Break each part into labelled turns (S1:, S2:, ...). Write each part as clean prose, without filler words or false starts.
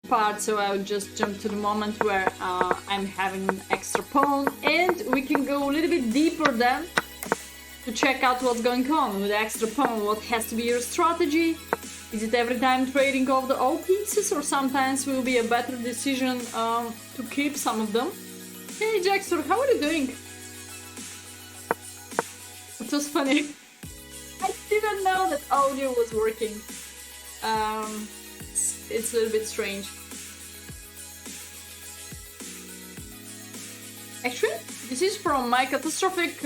S1: part, so I would just jump to the moment where I'm having an extra pawn, and we can go a little bit deeper then to check out what's going on with the extra pawn. What has to be your strategy? Is it every time trading off the all pieces, or sometimes will be a better decision to keep some of them? Hey Jackson, how are you doing? It was funny. I didn't know that audio was working. It's a little bit strange. Actually, this is from my catastrophic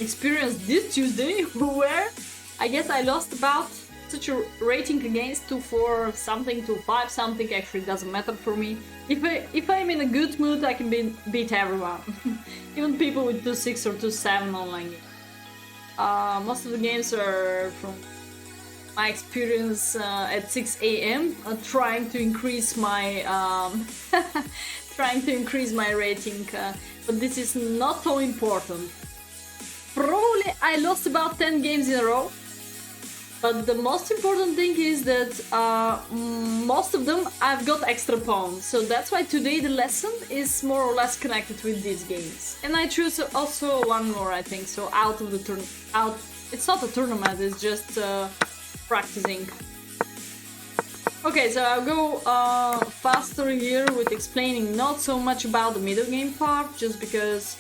S1: experience this Tuesday, where I guess I lost about such a rating against 2-4 something, 2-5 something. Actually, doesn't matter for me. If I'm in a good mood, I can beat everyone, even people with 2-6 or 2-7 online. Most of the games are from my experience at 6 a.m. Trying to increase my rating, but this is not so important. Probably I lost about 10 games in a row, but the most important thing is that most of them I've got extra pawns, so that's why today the lesson is more or less connected with these games. And I choose also one more, I think, so out of the it's not a tournament, it's just practicing. Okay, so I'll go faster here with explaining not so much about the middle game part, just because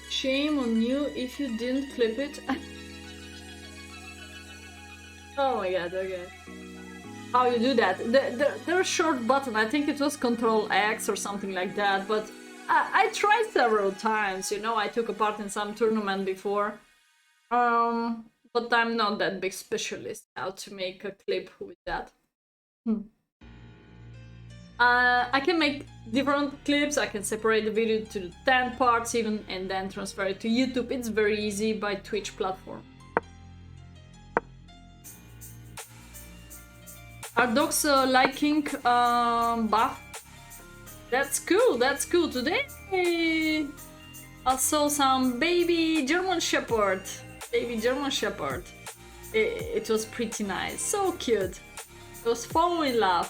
S1: shame on you if you didn't clip it. Oh my god, okay. How you do that? There's a short button, I think it was Control X or something like that, but I tried several times, you know, I took a part in some tournament before. But I'm not that big specialist how to make a clip with that. I can make different clips, I can separate the video to 10 parts even, and then transfer it to YouTube. It's very easy by Twitch platform. Are dogs liking buff? That's cool, that's cool. Today I saw some baby German Shepherd. It was pretty nice, so cute. It was falling in love.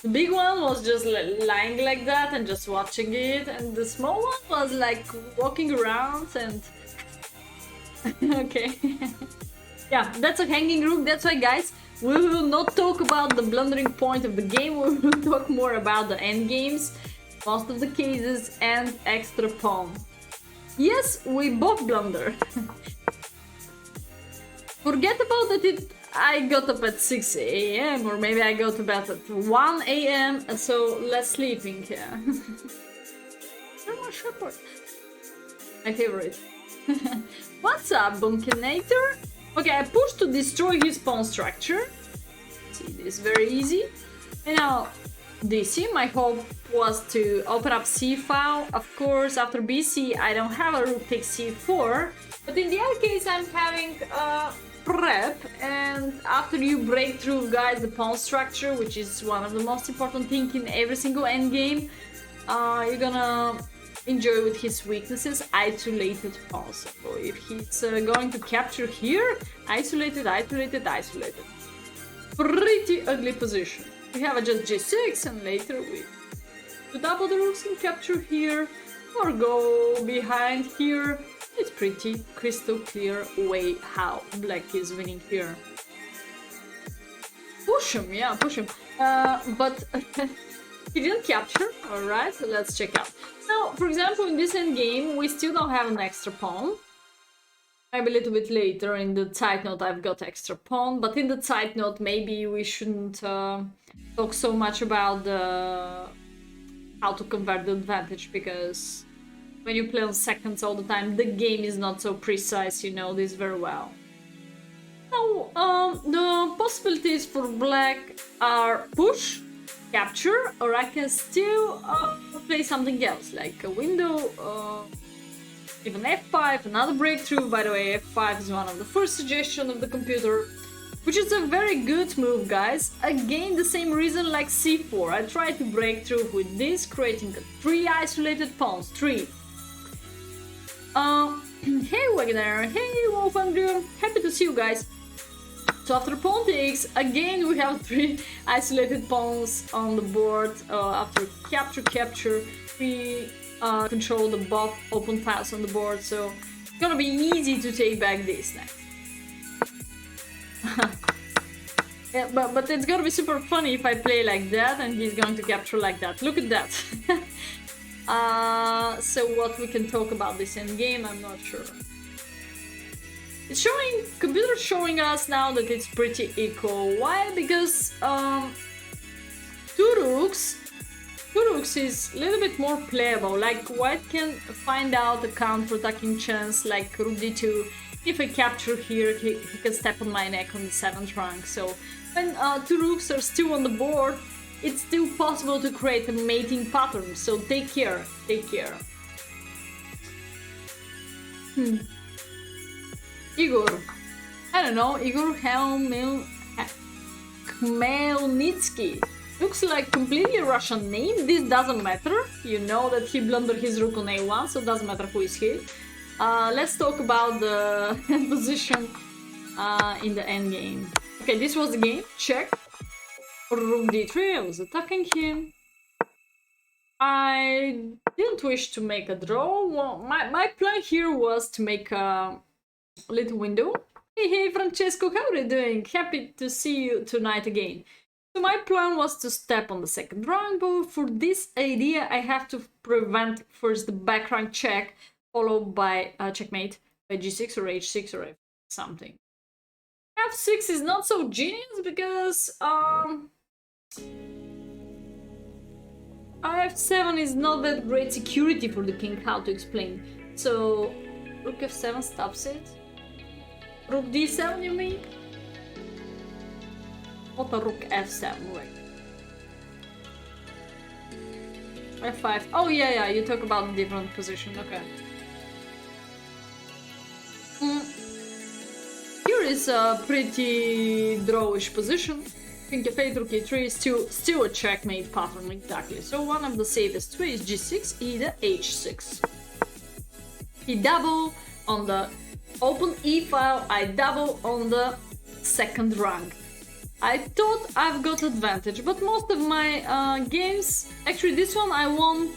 S1: The big one was just lying like that and just watching it, and the small one was like walking around and okay. Yeah, that's a hanging rook. That's why, guys, we will not talk about the blundering point of the game. We will talk more about the end games, most of the cases, and extra pawn. Yes, we both blunder. Forget about that I got up at 6 a.m. or maybe I got to bed at 1 a.m. so less sleeping, yeah. German Shepherd. My favorite. What's up, Bunkinator? Okay, I pushed to destroy his pawn structure. See, this is very easy. And now DC, my hope was to open up c-file. Of course, after BC, I don't have a rook takes c4, but in the other case, I'm having prep, and after you break through, guys, the pawn structure, which is one of the most important things in every single endgame, you're gonna enjoy with his weaknesses, isolated pawns. So if he's going to capture here, isolated. Pretty ugly position. We have a just g6, and later we double the rooks and capture here, or go behind here. It's pretty crystal clear way how black is winning here. Push him, yeah, push him. But he didn't capture. Alright, so let's check out. Now, for example, in this endgame, we still don't have an extra pawn. Maybe a little bit later in the side note I've got extra pawn, but in the side note maybe we shouldn't talk so much about how to convert the advantage, because when you play on seconds all the time, the game is not so precise, you know this very well. Now, the possibilities for black are push, capture, or I can still play something else, like a window, even f5, another breakthrough. By the way, f5 is one of the first suggestions of the computer, which is a very good move, guys. Again, the same reason like c4. I try to break through with this, creating 3 isolated pawns. 3. Hey Wagner, hey Wolfangrew, happy to see you guys. So after pawn takes, again we have 3 isolated pawns on the board. After capture, we control the both open tiles on the board, so it's gonna be easy to take back this next. Yeah, but it's gonna be super funny if I play like that and he's going to capture like that. Look at that. So what we can talk about this endgame, I'm not sure. It's showing, computer showing us now that it's pretty equal. Why? Because two rooks is a little bit more playable. Like white can find out a counter-attacking chance like rook d2. If I capture here, he can step on my neck on the 7th rank. So when 2 rooks are still on the board, it's still possible to create a mating pattern. So take care, take care. Igor. I don't know, Igor Khmelnytsky. Looks like completely Russian name. This doesn't matter. You know that he blundered his rook on a1, so it doesn't matter who is he. Let's talk about the position in the endgame. Okay, this was the game. Check. Rook d3, I was attacking him. I didn't wish to make a draw. Well, my plan here was to make a little window. Hey Francesco, how are you doing? Happy to see you tonight again. So my plan was to step on the 2nd rank, but for this idea I have to prevent first the back rank check, followed by checkmate by g6 or h6 or f something. f6 is not so genius because f7 is not that great security for the king. How to explain? So rook f7 stops it. Rook d7, you mean? What a rook f7, wait. f5. Oh yeah, you talk about a different position, okay. Here is a pretty drawish position. King f8, rook e3 is still a checkmate pattern, exactly. So one of the safest ways, g6, either h6. He double on the open e file, I double on the 2nd rank. I thought I've got advantage, but most of my games, actually this one I won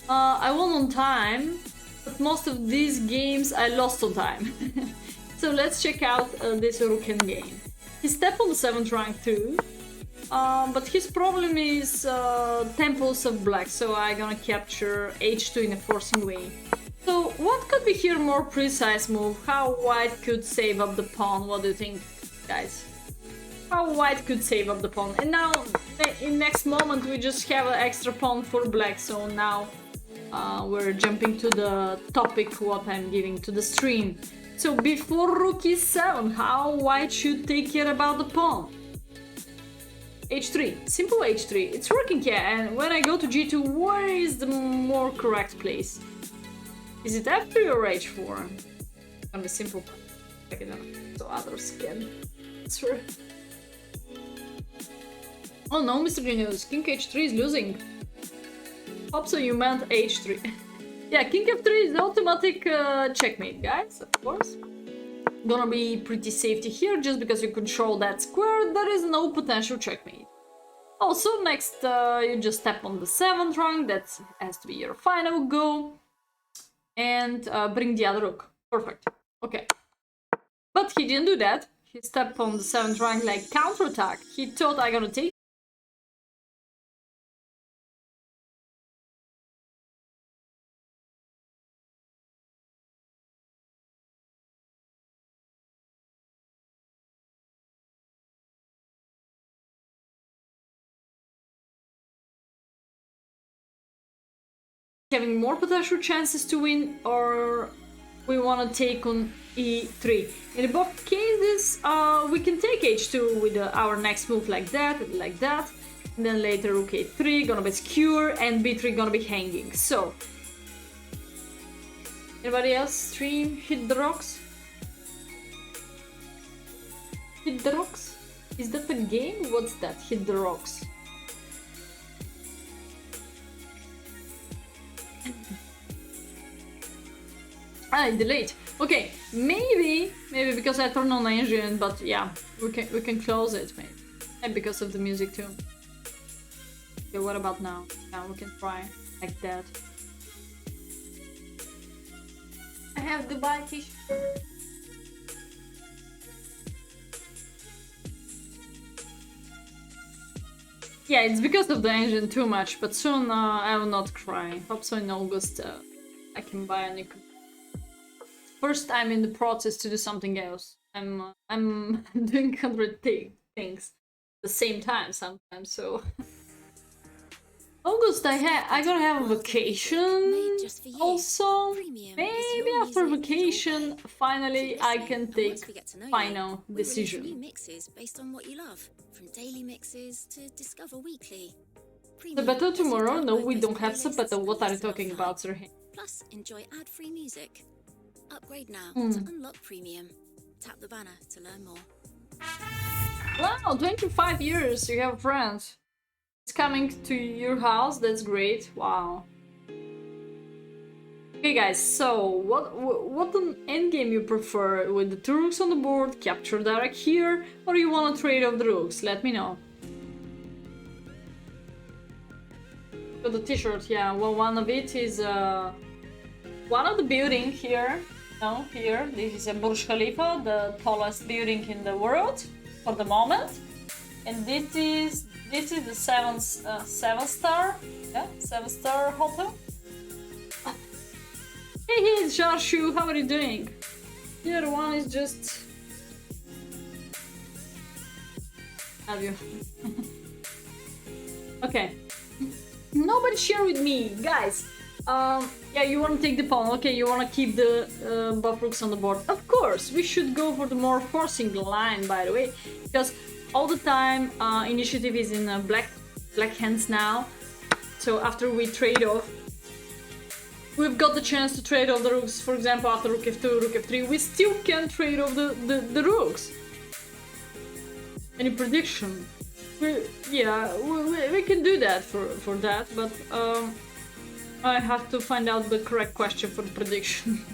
S1: on time, but most of these games I lost on time. So let's check out this rook endgame. He stepped on the 7th rank too, but his problem is temples of black, so I'm gonna capture h2 in a forcing way. So what could be here more precise move? How white could save up the pawn? What do you think, guys? How white could save up the pawn? And now, in next moment, we just have an extra pawn for black. So now we're jumping to the topic what I'm giving to the stream. So before rook e7, how white should take care about the pawn? h3, simple h3. It's working here. And when I go to g2, where is the more correct place? Is it f3 or h4? On the simple part. Check it out. So others can answer. Oh no, Mr. Genius, king h3 is losing. Hope so you meant h3. Yeah, king f3 is automatic checkmate, guys, of course. Gonna be pretty safety here, just because you control that square, there is no potential checkmate. Also, next you just step on the 7th rank, that has to be your final go. And bring the other rook. Perfect. Okay. But he didn't do that. He stepped on the 7th rank like counterattack. He thought I'm gonna take. Having more potential chances to win, or we want to take on e3. In both cases, we can take h2 with our next move like that, and then later rook a3 gonna be secure, and b3 gonna be hanging. So, anybody else stream hit the rocks? Hit the rocks? Is that a game? What's that? Hit the rocks. I delayed. Okay, maybe because I turned on the engine, but yeah, we can close it maybe. And because of the music too. Okay, what about now? Now we can try like that. I have the bike t-shirt. Yeah, it's because of the engine too much, but soon I will not cry. Hope so in August I can buy a new computer. First time in the process to do something else. I'm doing 100 things at the same time sometimes, so August I gotta have a vacation also. Maybe after vacation finally I can take final decision.
S2: New mixes based on what you love, from daily mixes to Discover Weekly.
S1: Sabato tomorrow? No, we don't have Sabato. What are you talking about, Sirhan?
S2: Plus, enjoy ad-free music. Upgrade now to unlock premium. Tap the banner to learn more.
S1: Wow, 25 years, you have friends. It's coming to your house, that's great. Wow. Okay guys, so what an endgame you prefer? With the 2 rooks on the board, capture direct here, or you want to trade off the rooks? Let me know. So the t-shirt, yeah, well, one of it is one of the building here. No, here, this is a Burj Khalifa, the tallest building in the world for the moment. And this is the 7-star, yeah, 7-star hotel. Hey, Jarshu, how are you doing? The other one is just... Have you? Okay. Nobody share with me, guys. Yeah, you want to take the pawn. Okay, you want to keep the buff rooks on the board. Of course, we should go for the more forcing line, by the way, because all the time initiative is in black hands now. So after we trade off, we've got the chance to trade off the rooks. For example, after rook f2, rook f3, we still can trade off the rooks. Any prediction? We can do that for that, but I have to find out the correct question for the prediction.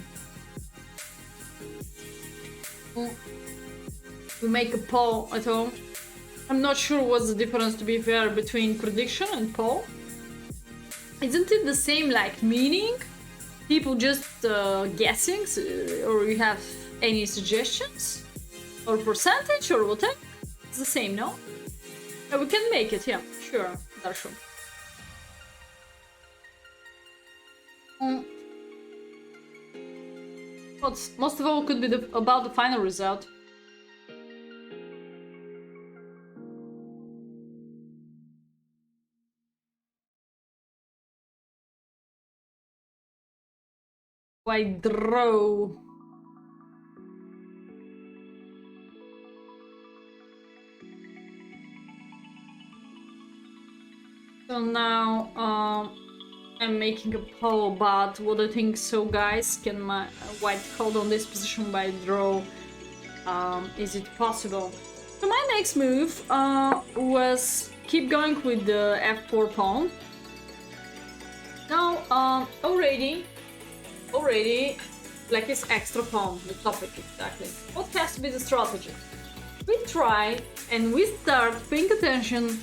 S1: We make a poll at all. I'm not sure what's the difference, to be fair, between prediction and poll. Isn't it the same, like, meaning? People just guessing, or you have any suggestions? Or percentage, or whatever? It's the same, no? Yeah, we can make it, yeah, sure, Darshu. But most of all could be about the final result. Why draw? So now I'm making a poll, but what do you think? So guys, can my white hold on this position by draw? Is it possible? So my next move was keep going with the f4 pawn. Now already black is extra pawn, the topic exactly. What has to be the strategy? We try and we start paying attention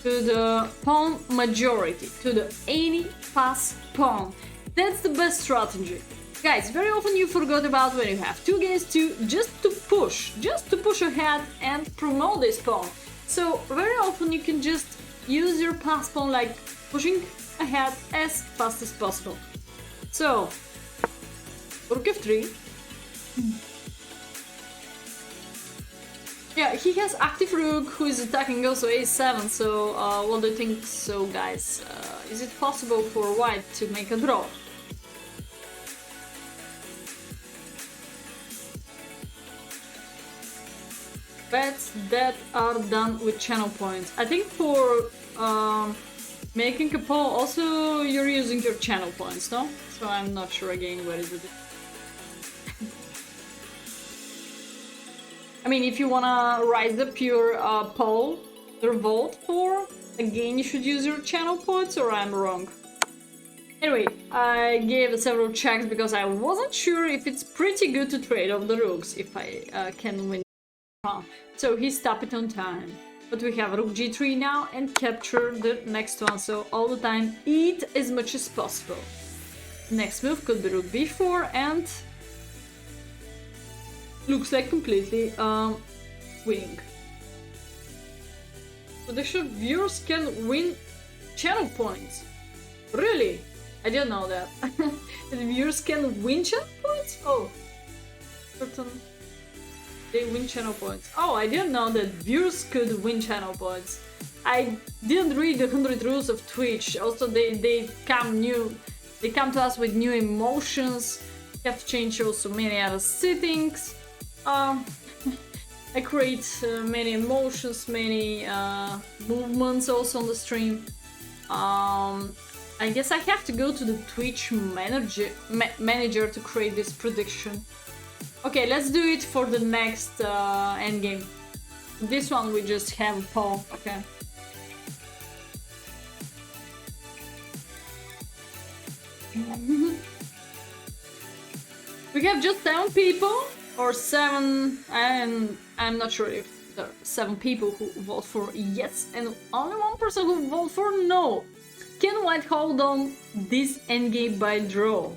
S1: to the pawn majority, to the any pass pawn. That's the best strategy. Guys, very often you forgot about when you have 2 against 2, just to push ahead and promote this pawn. So very often you can just use your pass pawn, like pushing ahead as fast as possible. So rook f3. Yeah, he has active rook who is attacking also a7, so what do you think so, guys? Is it possible for white to make a draw? Bets that are done with channel points. I think for making a poll also you're using your channel points, no? So I'm not sure again what is it. I mean, if you wanna rise up your poll, your vote for, again you should use your channel points, or I'm wrong? Anyway, I gave several checks because I wasn't sure if it's pretty good to trade off the rooks if I can win. So he stopped it on time. But we have rook g3 now and capture the next one, so all the time eat as much as possible. Next move could be rook b4 and looks like completely winning. Prediction viewers can win channel points. Really? I didn't know that. The viewers can win channel points? Oh. Certain. They win channel points. Oh, I didn't know that viewers could win channel points. I didn't read the 100 rules of Twitch. Also, they come to us with new emotions. You have to change also many other settings. I create many emotions, many movements also on the stream. I guess I have to go to the Twitch manager to create this prediction. Okay, let's do it for the next endgame. This one we just have a pawn, okay. We have just 7 people, or 7, and I'm not sure if there are 7 people who vote for yes, and only 1 person who vote for no. Can White hold on this endgame by draw?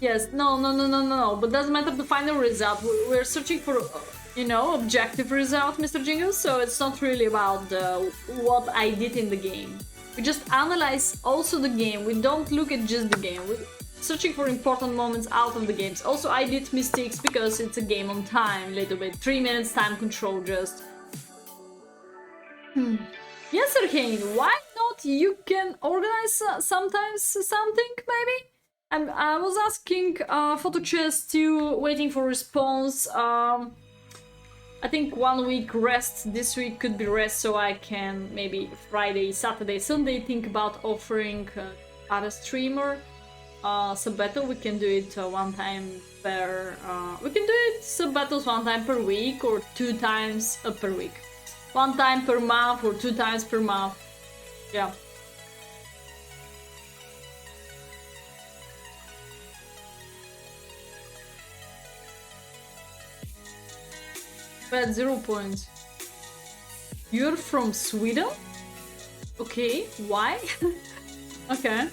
S1: Yes, no, but doesn't matter the final result. We're searching for, you know, objective result, Mr. Jingles, so it's not really about what I did in the game. We just analyze also the game. We don't look at just the game. We're searching for important moments out of the games. Also, I did mistakes because it's a game on time, a little bit. 3 minutes time control just. Yes, Sir Kane, why not you can organize sometimes something, maybe? I was asking PhotoChess to waiting for response. I think 1 week rest, this week could be rest, so I can maybe Friday, Saturday, Sunday think about offering other streamer sub battle. We can do it 1 time per. We can do it sub battles 1 time per week or 2 times per week. 1 time per month or 2 times per month. Yeah. At 0 points. You're from Sweden? Okay, why? Okay.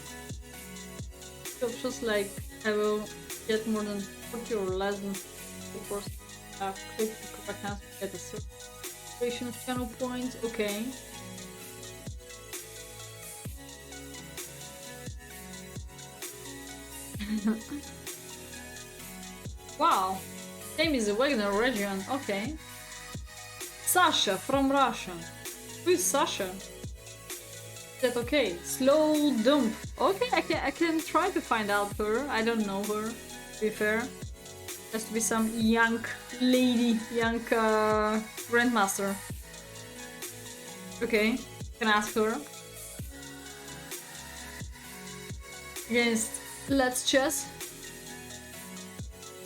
S1: So just like I will get more than 40 or less than, of course, click the correct answer to get a certification of channel points. Okay. Wow. Name is the Wagner region, okay. Sasha from Russia. Who is Sasha? Is that okay? Slow dump. Okay, I can try to find out her. I don't know her, to be fair. Has to be some young lady, young grandmaster. Okay, can ask her. Against Let's Chess.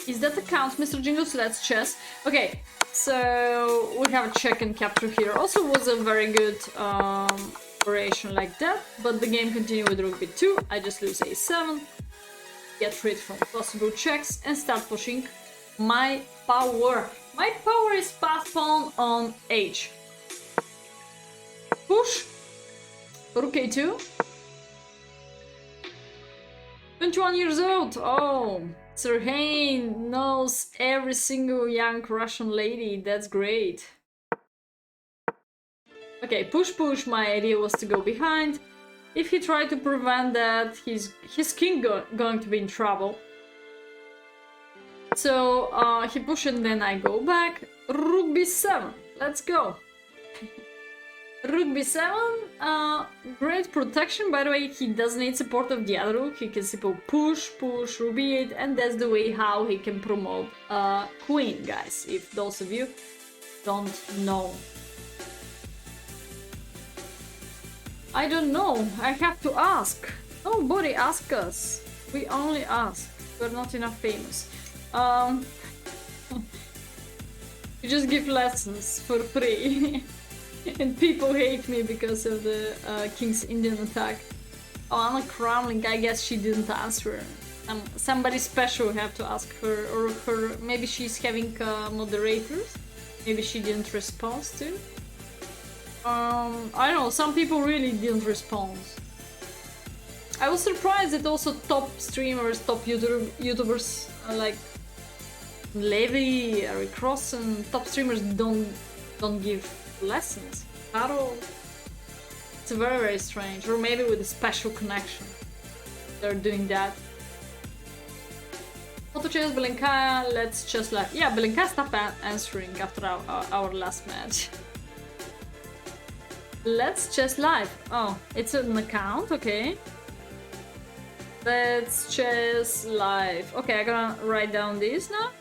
S1: Is that the count, Mr. Jingles? Let's Chess. Okay, so we have a check and capture here. Also was a very good operation like that, but the game continued with rook b2. I just lose a7, get rid from possible checks and start pushing my power. My power is passed on h. Push. Rook a2. 21 years old. Oh. Sir Hain knows every single young Russian lady. That's great. Okay, push. My idea was to go behind. If he tried to prevent that, his king going to be in trouble. So he pushed and then I go back. Rook b7. Let's go. Rook b7, great protection. By the way, he doesn't need support of the other rook. He can simply push, rook b8, and that's the way how he can promote queen, guys, if those of you don't know. I don't know, I have to ask. Nobody asks us. We only ask. We're not enough famous. You just give lessons for free. And people hate me because of the king's Indian attack. Oh, Anna Kramling, I guess she didn't answer. Somebody special have to ask her, or her. Maybe she's having moderators. Maybe she didn't respond to. I don't know. Some people really didn't respond. I was surprised that also top streamers, top YouTubers like Levi, Eric Ross, and top streamers don't give lessons at all. It's very, very strange. Or maybe with a special connection they're doing that. Auto chess Belenka, let's just like... Yeah, Belenka stopped answering after our last match. Let's chess live. Oh, it's an account, okay. Let's chess live. Okay, I'm gonna write down this now.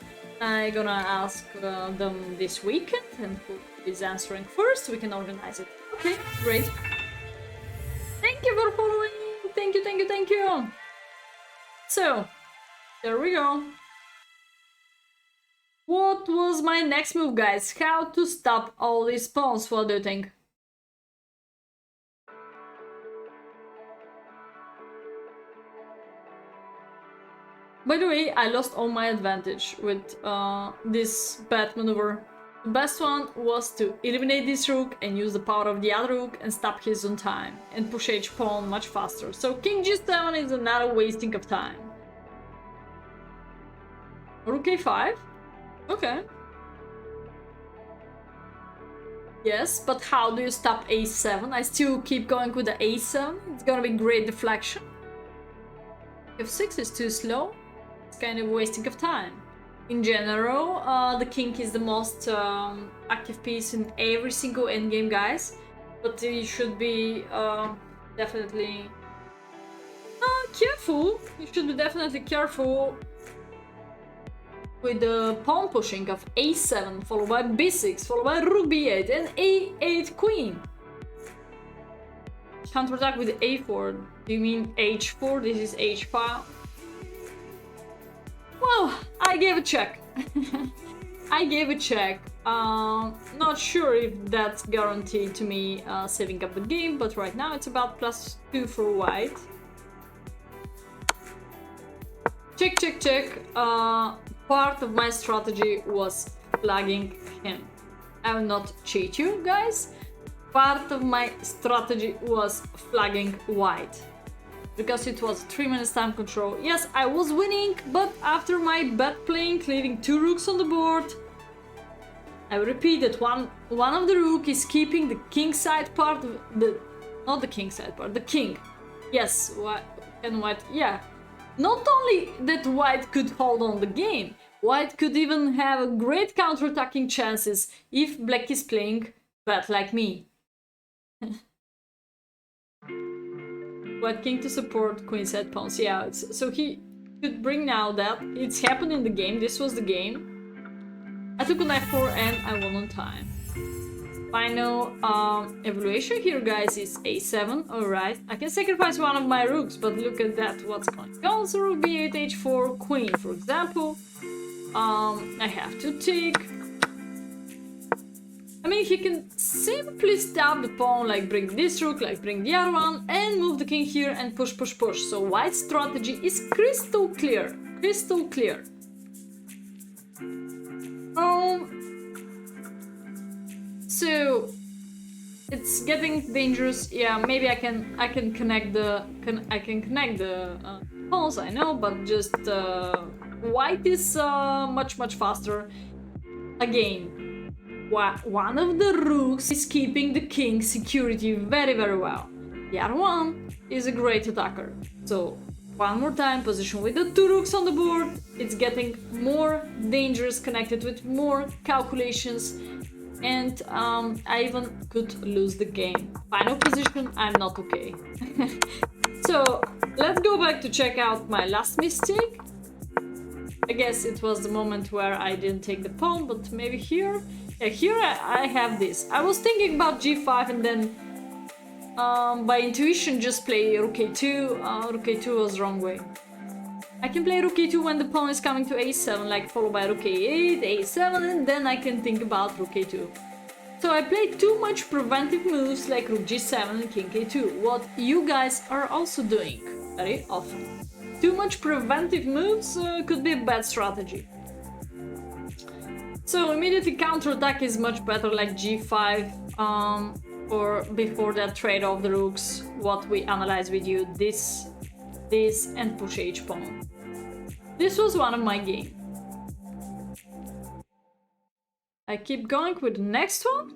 S1: I'm gonna ask them this weekend, and who is answering first, we can organize it. Okay, great. Thank you for following. Thank you, thank you, thank you. So, there we go. What was my next move, guys? How to stop all these pawns? What do you think? By the way, I lost all my advantage with this bad maneuver. The best one was to eliminate this rook and use the power of the other rook and stop his own time and push h pawn much faster. So king g7 is another wasting of time. Rook a5? Okay. Yes, but how do you stop a7? I still keep going with the a7. It's gonna be great deflection. f6 is too slow. It's kind of wasting of time. In general, the king is the most active piece in every single endgame, guys. But you should be definitely careful. You should be definitely careful with the pawn pushing of a7, followed by b6, followed by rook b8, and a8 queen. Counterattack with a4. Do you mean h4? This is h5. Well, I gave a check. I gave a check. Not sure if that's guaranteed to me saving up the game, but right now it's about +2 for white. Check, check, check. Part of my strategy was flagging him. I will not cheat you, guys. Part of my strategy was flagging white. Because it was 3 minutes time control. Yes, I was winning, but after my bad playing, leaving 2 rooks on the board, I repeat that one of the rook is keeping the king side part of the... Not the king side part, the king. Yes, and white, yeah. Not only that white could hold on the game, white could even have great counter-attacking chances if black is playing bad like me. White king to support queen side pawns. Yeah, so he could bring now that. It's happened in the game. This was the game. I took a knight 4 and I won on time. Final evaluation here, guys, is a7. Alright, I can sacrifice one of my rooks, but look at that. What's going on? So rook b8, h4, queen, for example. I have to take... I mean, he can simply stab the pawn, like bring this rook, like bring the other one, and move the king here and push, push, push. So white's strategy is crystal clear. Crystal clear. So it's getting dangerous. Yeah, maybe I can connect the pawns. I know, but just white is much faster. Again. One of the rooks is keeping the king's security very well. The other one is a great attacker. So one more time, position with the 2 rooks on the board. It's getting more dangerous, connected with more calculations, and I even could lose the game. Final position, I'm not okay. So let's go back to check out my last mistake. I guess it was the moment where I didn't take the pawn, but maybe here. Yeah, here I have this. I was thinking about g5 and then by intuition just play rook a2. Rook a2 was wrong way. I can play rook a2 when the pawn is coming to a7, like followed by rook a8, a7, and then I can think about rook a2. So I play too much preventive moves like Rook G7 and King K2, what you guys are also doing very often. Too much preventive moves could be a bad strategy. So immediately counterattack is much better, like G5, or before that trade off the rooks, what we analyze with you, this, and push H pawn. This was one of my game. I keep going with the next one.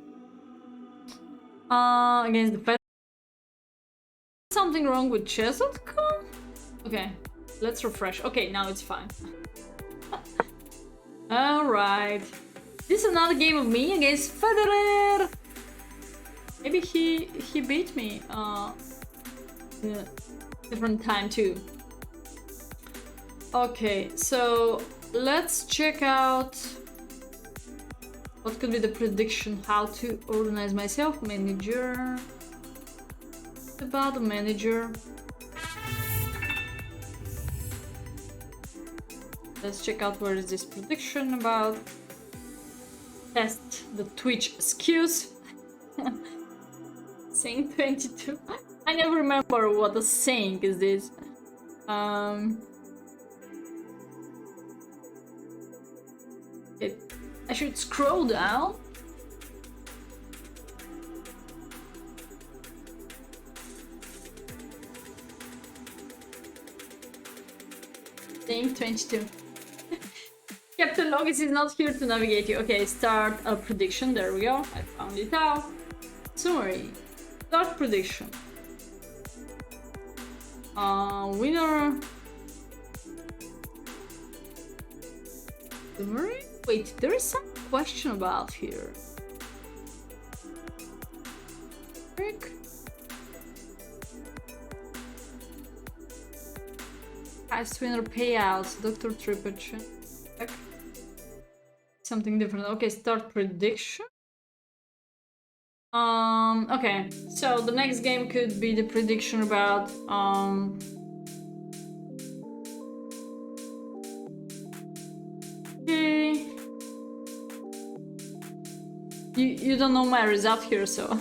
S1: Against the pet. Something wrong with chess.com? Okay, let's refresh. Okay, now it's fine. Alright. This is another game of me against Federer. Maybe he beat me in a different time too. Okay, so let's check out what could be the prediction, how to organize myself. Manager. About the manager. Let's check out where is this prediction about. Test the Twitch skills. Saying 22. I never remember what the saying is this. Okay. I should scroll down. Saying 22. Captain Logis is not here to navigate you. Okay, start a prediction. There we go. I found it out. Summary. Start prediction. Winner. Summary? Wait, there is some question about here. Frick. Highest winner payouts. Dr. Trippage. Something different. Okay, start prediction. Okay, so the next game could be the prediction about okay. You don't know my result here, so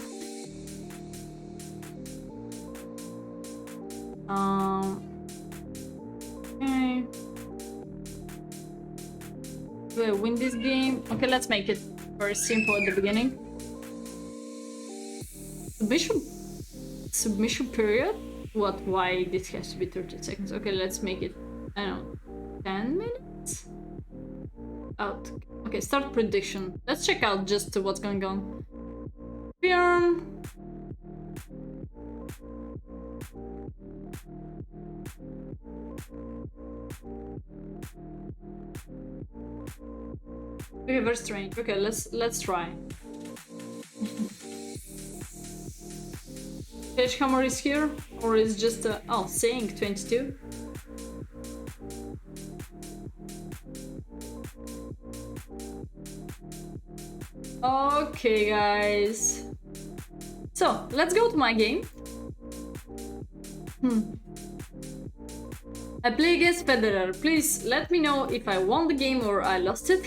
S1: okay. Do I win this game? Okay, let's make it very simple at the beginning. Submission period? What? Why this has to be 30 seconds? Okay, let's make it, I don't know, 10 minutes? Out. Okay, start prediction. Let's check out just what's going on. Firm. Okay, very strange. Okay, let's try. Hammer is here, or is just oh, saying 22. Okay, guys. So let's go to my game. I play against Federer. Please let me know if I won the game or I lost it.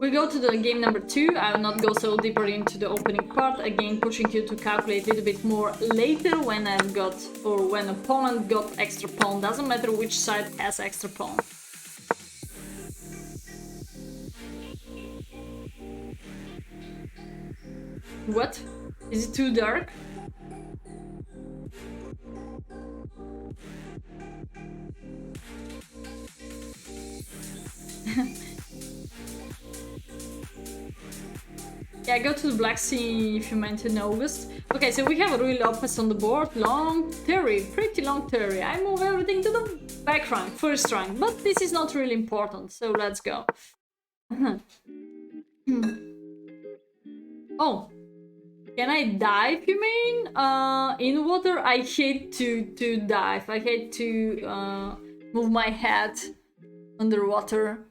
S1: We go to the game number 2. I will not go so deeper into the opening part, again pushing you to calculate a little bit more later when I've got, or when opponent got extra pawn, doesn't matter which side has extra pawn. What? Is it too dark? Yeah, go to the Black Sea if you meant in August. Okay, so we have a Ruy Lopez on the board. Long Terry, pretty long Terry. I move everything to the back rank, first rank, but this is not really important, so let's go. Oh, can I dive, you mean? In water, I hate to dive. I hate to move my head underwater.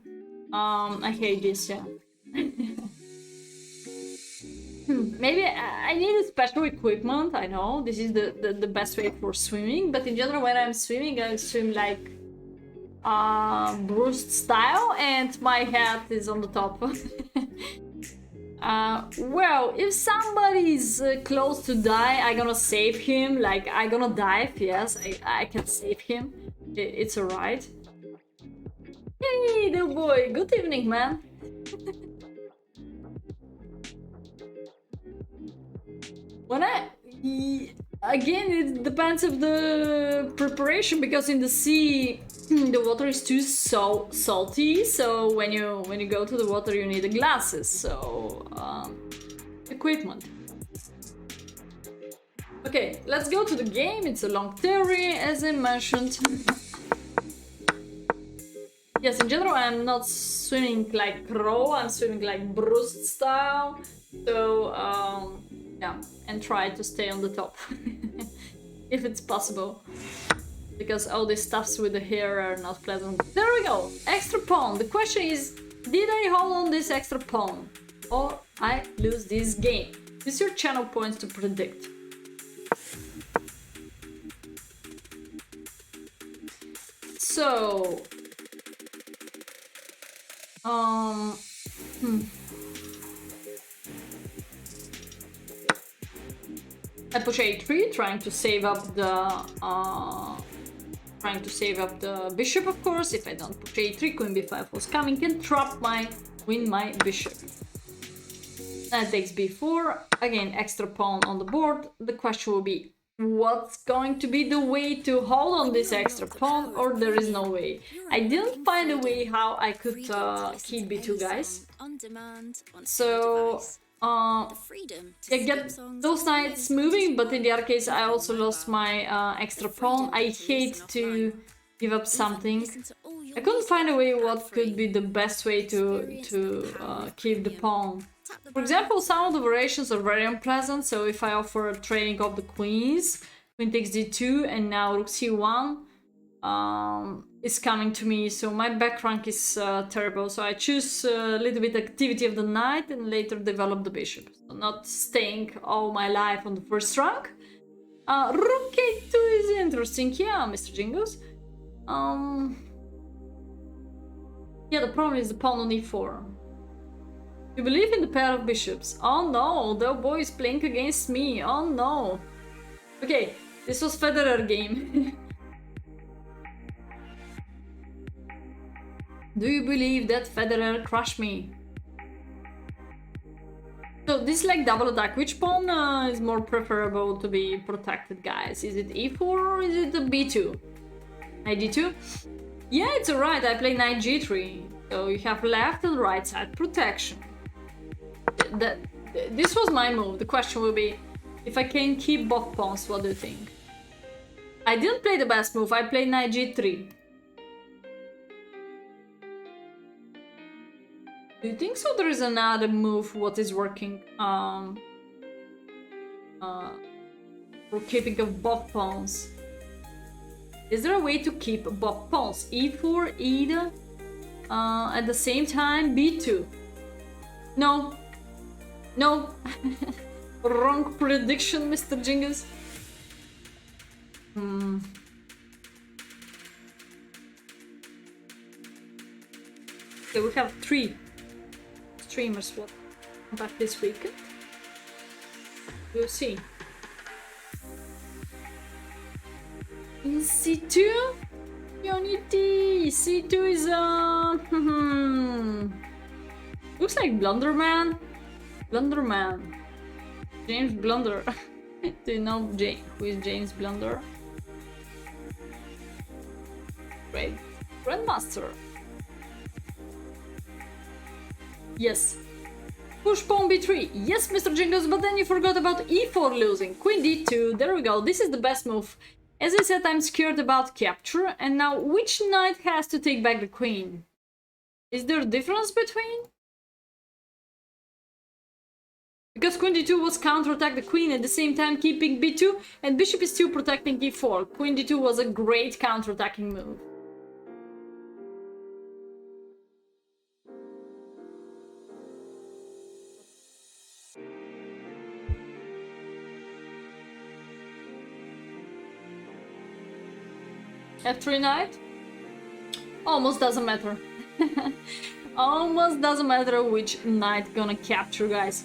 S1: I hate this, yeah. Maybe I need a special equipment. I know this is the best way for swimming, but in general when I'm swimming I swim like bruised style, and my hat is on the top. Well, if somebody's close to die, I gonna save him. Like, I gonna dive, yes, I can save him. It's alright. Hey, little boy, good evening, man. When again, it depends of the preparation, because in the sea the water is too so salty, so when you go to the water you need the glasses, so equipment. Okay, let's go to the game. It's a long theory, as I mentioned. Yes, in general I'm not swimming like Crow, I'm swimming like Bruce style, so yeah, and try to stay on the top if it's possible, because all these stuffs with the hair are not pleasant. There we go, extra pawn. The question is, did I hold on this extra pawn or I lose this game? Use your channel points to predict. So I push a3, trying to save up the bishop, of course. If I don't push a3, queen b5 was coming, can trap my bishop. That takes b4, again extra pawn on the board. The question will be, what's going to be the way to hold on this extra pawn, or there is no way? I didn't find a way how I could keep b2, guys. So I get those knights moving, but in the other case I also lost my extra pawn. I hate to give up something. I couldn't find a way what could be the best way to keep the pawn. For example, some of the variations are very unpleasant, so if I offer a trading of the queens, queen takes d2 and now rook c1 is coming to me, so my back rank is terrible, so I choose a little bit activity of the knight and later develop the bishop, so not staying all my life on the first rank. Rook a2 is interesting, yeah, Mr. Jingles. Yeah, the problem is the pawn on e4. You believe in the pair of bishops. Oh no, the boy is playing against me. Oh no. Okay, this was Federer game. Do you believe that Federer crushed me? So this is like double attack. Which pawn is more preferable to be protected, guys? Is it e4 or is it the b2? Knight d2? Yeah, it's alright. I play knight g3. So you have left and right side protection. This was my move. The question will be, if I can keep both pawns, what do you think? I didn't play the best move. I played knight g3. Do you think so? There is another move what is working for keeping of both pawns. Is there a way to keep both pawns? e4, either at the same time, b2. No. No. Wrong prediction, Mr. Jingus. Okay, we have 3 streamers will come back this weekend. We'll see. In c2? Unity! c2 is looks like Blunderman. Blunderman. James Blunder. Do you know who is James Blunder? Great. Grandmaster. Yes. Push pawn b3. Yes, Mr. Jingles, but then you forgot about e4 losing. Queen d2. There we go. This is the best move. As I said, I'm scared about capture. And now, which knight has to take back the queen? Is there a difference between? Because queen d2 was counterattack the queen at the same time keeping b2, and bishop is still protecting e4. Queen d2 was a great counterattacking move. F3 knight. Almost doesn't matter. Almost doesn't matter which knight gonna capture, guys.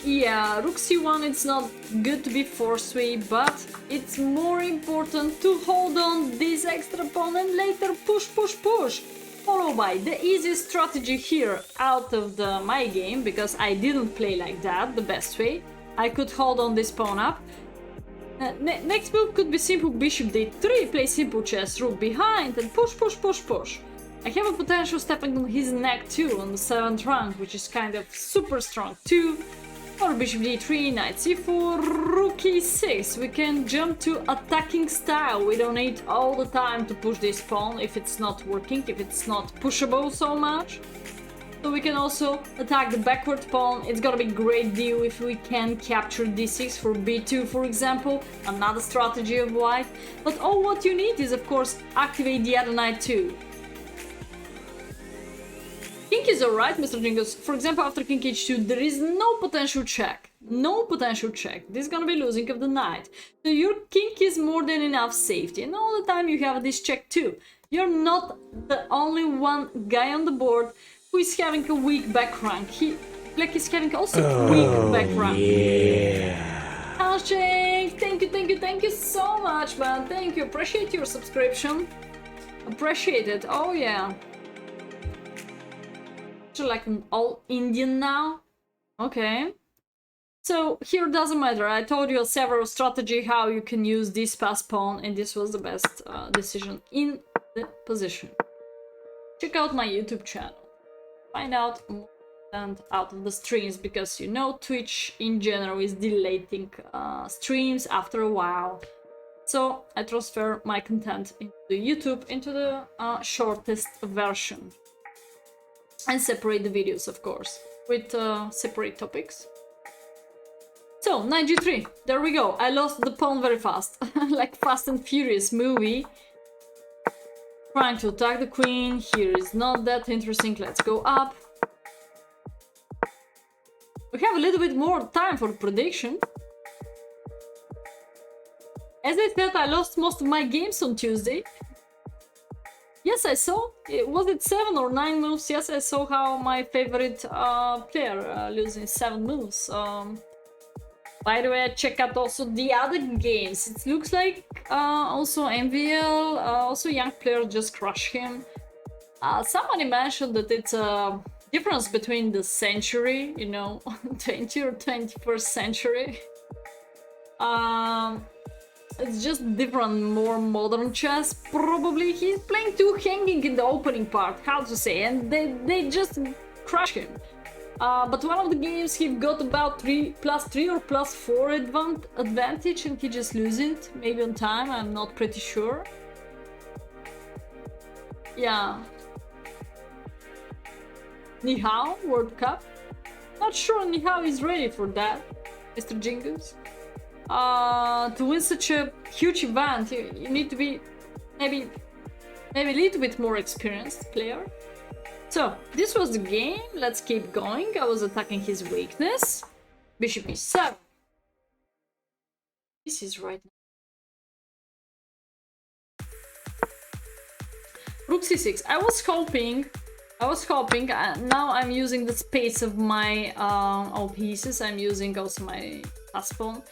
S1: Yeah, rook c1, it's not good to be forceful, but it's more important to hold on this extra pawn and later push, push, push. Followed by the easiest strategy here out of my game, because I didn't play like that the best way. I could hold on this pawn up. Next move could be simple bishop d3, play simple chess, rook behind, and push, push, push, push. I have a potential stepping on his neck too on the 7th rank, which is kind of super strong too. Or bishop d3, knight c4, rook e6. We can jump to attacking style. We don't need all the time to push this pawn if it's not working, if it's not pushable so much. So we can also attack the backward pawn. It's gonna be great deal if we can capture d6 for b2, for example. Another strategy of white. But all what you need is, of course, activate the other knight too. King is alright, Mr. Jingles. For example, after king h2, there is no potential check. No potential check. This is gonna be losing of the knight. So your king is more than enough safety. And all the time you have this check too. You're not the only one guy on the board who is having a weak back rank. Black is having also a weak back rank.
S3: Yeah.
S1: Alshake, thank you so much, man. Thank you. Appreciate your subscription. Appreciate it. Oh yeah. Like an all Indian now. Okay. So here doesn't matter. I told you several strategy how you can use this pass pawn, and this was the best decision in the position. Check out my YouTube channel. Find out more and out of the streams, because you know Twitch in general is deleting streams after a while. So I transfer my content into YouTube into the shortest version. And separate the videos, of course, with separate topics. So, knight g3, there we go. I lost the pawn very fast, like Fast and Furious movie. Trying to attack the queen, here is not that interesting, let's go up. We have a little bit more time for prediction. As I said, I lost most of my games on Tuesday. Yes, I saw. Was it 7 or 9 moves? Yes, I saw how my favorite player losing 7 moves. By the way, I check out also the other games. It looks like also MVL, also young player just crushed him. Somebody mentioned that it's a difference between the century, you know, 20 or 21st century. It's just different, more modern chess. Probably he's playing too hanging in the opening part, how to say, and they just crush him. But one of the games he got about +3 or +4 advantage, and he just loses it, maybe on time, I'm not pretty sure. Yeah. Ni Hao World Cup. Not sure Ni Hao is ready for that, Mr. Jingus. To win such a huge event, you need to be maybe a little bit more experienced player. So this was the game. Let's keep going. I was attacking his weakness. Bishop e7. This is right now. Rook c6. I was hoping. Now I'm using the space of my all pieces. I'm using also my pass pawn.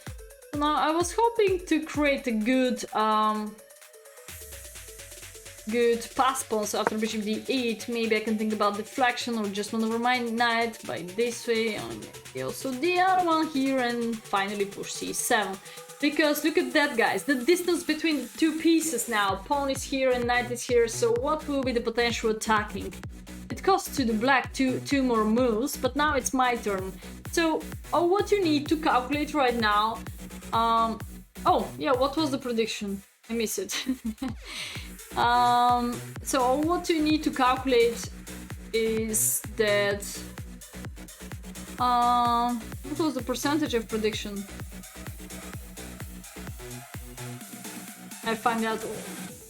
S1: Now I was hoping to create a good pass pawn. So after bishop d8, maybe I can think about deflection or just maneuver my knight by this way. Also the other one here, and finally push c7. Because look at that, guys, the distance between the two pieces now. Pawn is here and knight is here. So what will be the potential attacking? It costs to the black two more moves, but now it's my turn. So what you need to calculate right now. Oh yeah, what was the prediction? I missed it. So what you need to calculate is that what was the percentage of prediction? I find out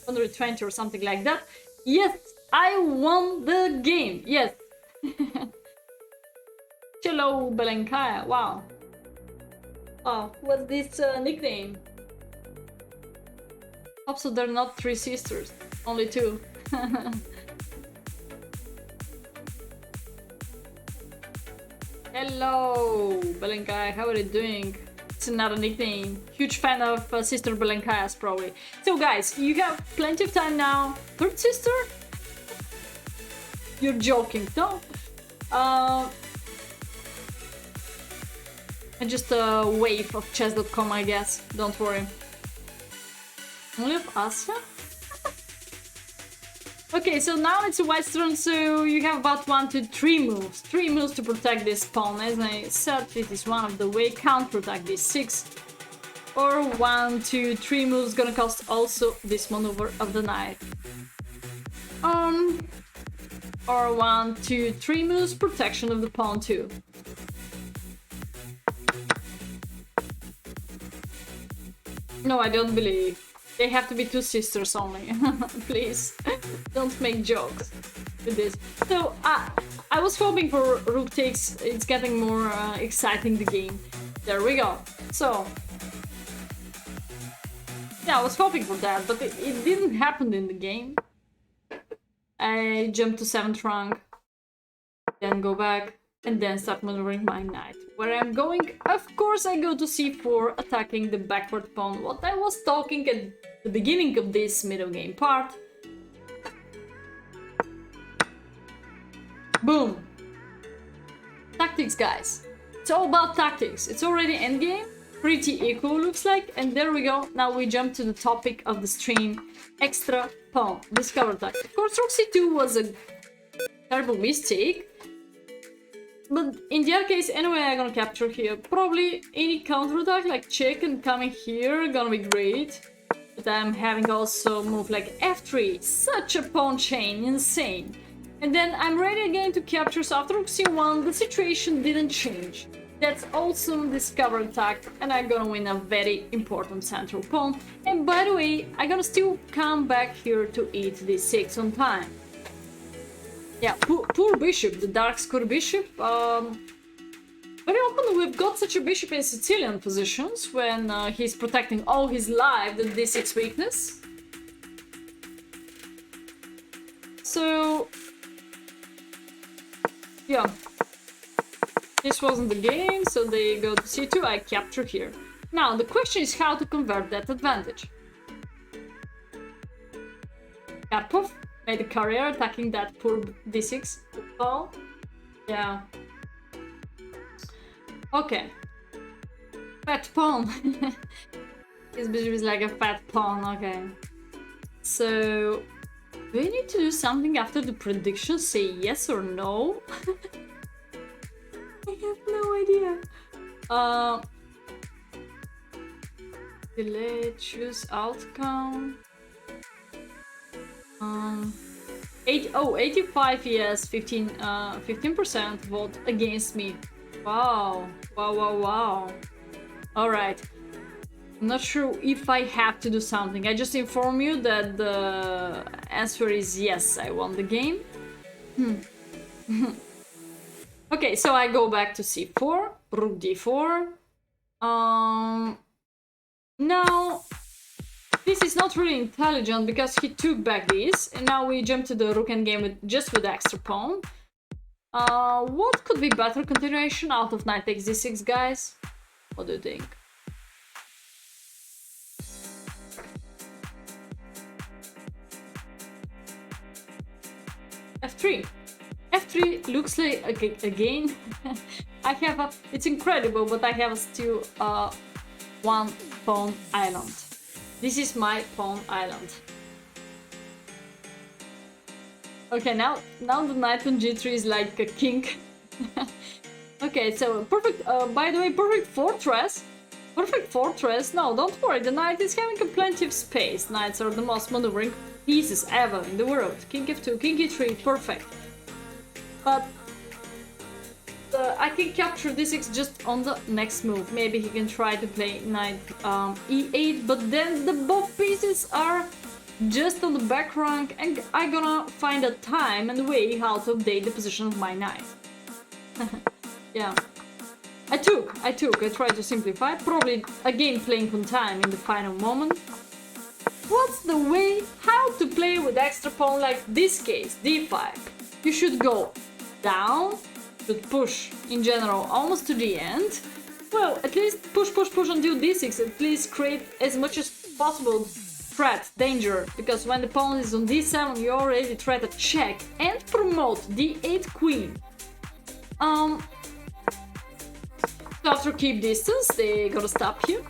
S1: 120 or something like that. Yes, I won the game. Yes. Hello, Belenkaya. Wow. Wow, what's this nickname? Hope so they're not 3 sisters, only 2. Hello, Belenkaya, how are you doing? It's another nickname. Huge fan of Sister Belenkaya's, probably. So guys, you have plenty of time now. Third sister? You're joking, no? Just a wave of chess.com, I guess. Don't worry. Only of Asia? Okay, so now it's a white's turn, so you have about 1 to 3 moves. 3 moves to protect this pawn. As I said, this is one of the way. Can't protect this 6. Or 1, 2, 3 moves gonna cost also this maneuver of the knight. Or 1, 2, 3 moves protection of the pawn too. No, I don't believe. They have to be 2 sisters only. Please, don't make jokes with this. So, I was hoping for rook takes. It's getting more exciting, the game. There we go. So, yeah, I was hoping for that, but it didn't happen in the game. I jumped to 7th rank, then go back, and then start maneuvering my knight. Where I'm going, of course, I go to c4, attacking the backward pawn. What I was talking at the beginning of this middle game part. Boom! Tactics, guys. It's all about tactics. It's already endgame. Pretty equal, looks like. And there we go. Now we jump to the topic of the stream. Extra pawn. Discover attack. Of course, rook c2 was a terrible mistake. But in the other case, anyway, I'm gonna capture here. Probably any counterattack, like check and coming here, gonna be great. But I'm having also move like f3. Such a pawn chain, insane. And then I'm ready again to capture, so after rook c1, the situation didn't change. That's awesome discover attack, and I'm gonna win a very important central pawn. And by the way, I'm gonna still come back here to eat d6 on time. Yeah, poor bishop, the dark square bishop. Very often we've got such a bishop in Sicilian positions when he's protecting all his life the d6 weakness. So, yeah, this wasn't the game, so they go to c2, I capture here. Now, the question is how to convert that advantage. Karpov made a career attacking that poor d6 pawn. Yeah. Okay. Fat pawn. This bishop is like a fat pawn, okay. So, do we need to do something after the prediction? Say yes or no? I have no idea. Delay, choose outcome. 85 yes, 15% vote against me. Wow. Alright. I'm not sure if I have to do something. I just inform you that the answer is yes, I won the game. Okay, so I go back to c4, rook d4. Now, this is not really intelligent because he took back this, and now we jump to the rook endgame with extra pawn. What could be better continuation out of knight takes d6, guys? What do you think? f3. f3 looks like, again, I have a, it's incredible, but I have still one pawn island. This is my pawn island. Okay, now the knight on g3 is like a king. Okay, so perfect, by the way, perfect fortress. Perfect fortress. No, don't worry, the knight is having plenty of space. Knights are the most maneuvering pieces ever in the world. King f2, king e3, perfect. But I can capture d6 just on the next move. Maybe he can try to play knight e8, but then the both pieces are just on the back rank, and I'm gonna find a time and way how to update the position of my knight. Yeah. I tried to simplify, probably again playing on time in the final moment. what's the way how to play with extra pawn like this case, d5? You should go down, should push in general almost to the end. Well, at least push until d6, at least create as much as possible threat, danger, because when the pawn is on d7 you already threat a check and promote d8 queen. So after keep distance, they gotta stop you.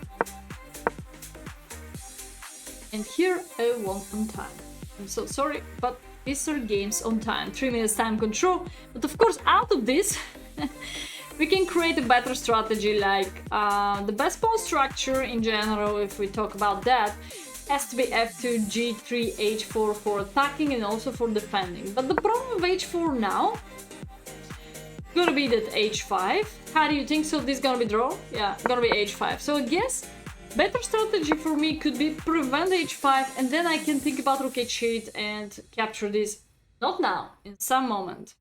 S1: And here I won on time. I'm so sorry, but these are games on time. 3 minutes time control. But of course, out of this, we can create a better strategy. Like the best pawn structure in general, if we talk about that, has to be f2, g3, h4 for attacking and also for defending. But the problem with h4 now gonna be that h5. How do you think so? This gonna be draw? Yeah, gonna be h5. So I guess better strategy for me could be prevent h5, and then I can think about rook h8 and capture this. Not now, in some moment.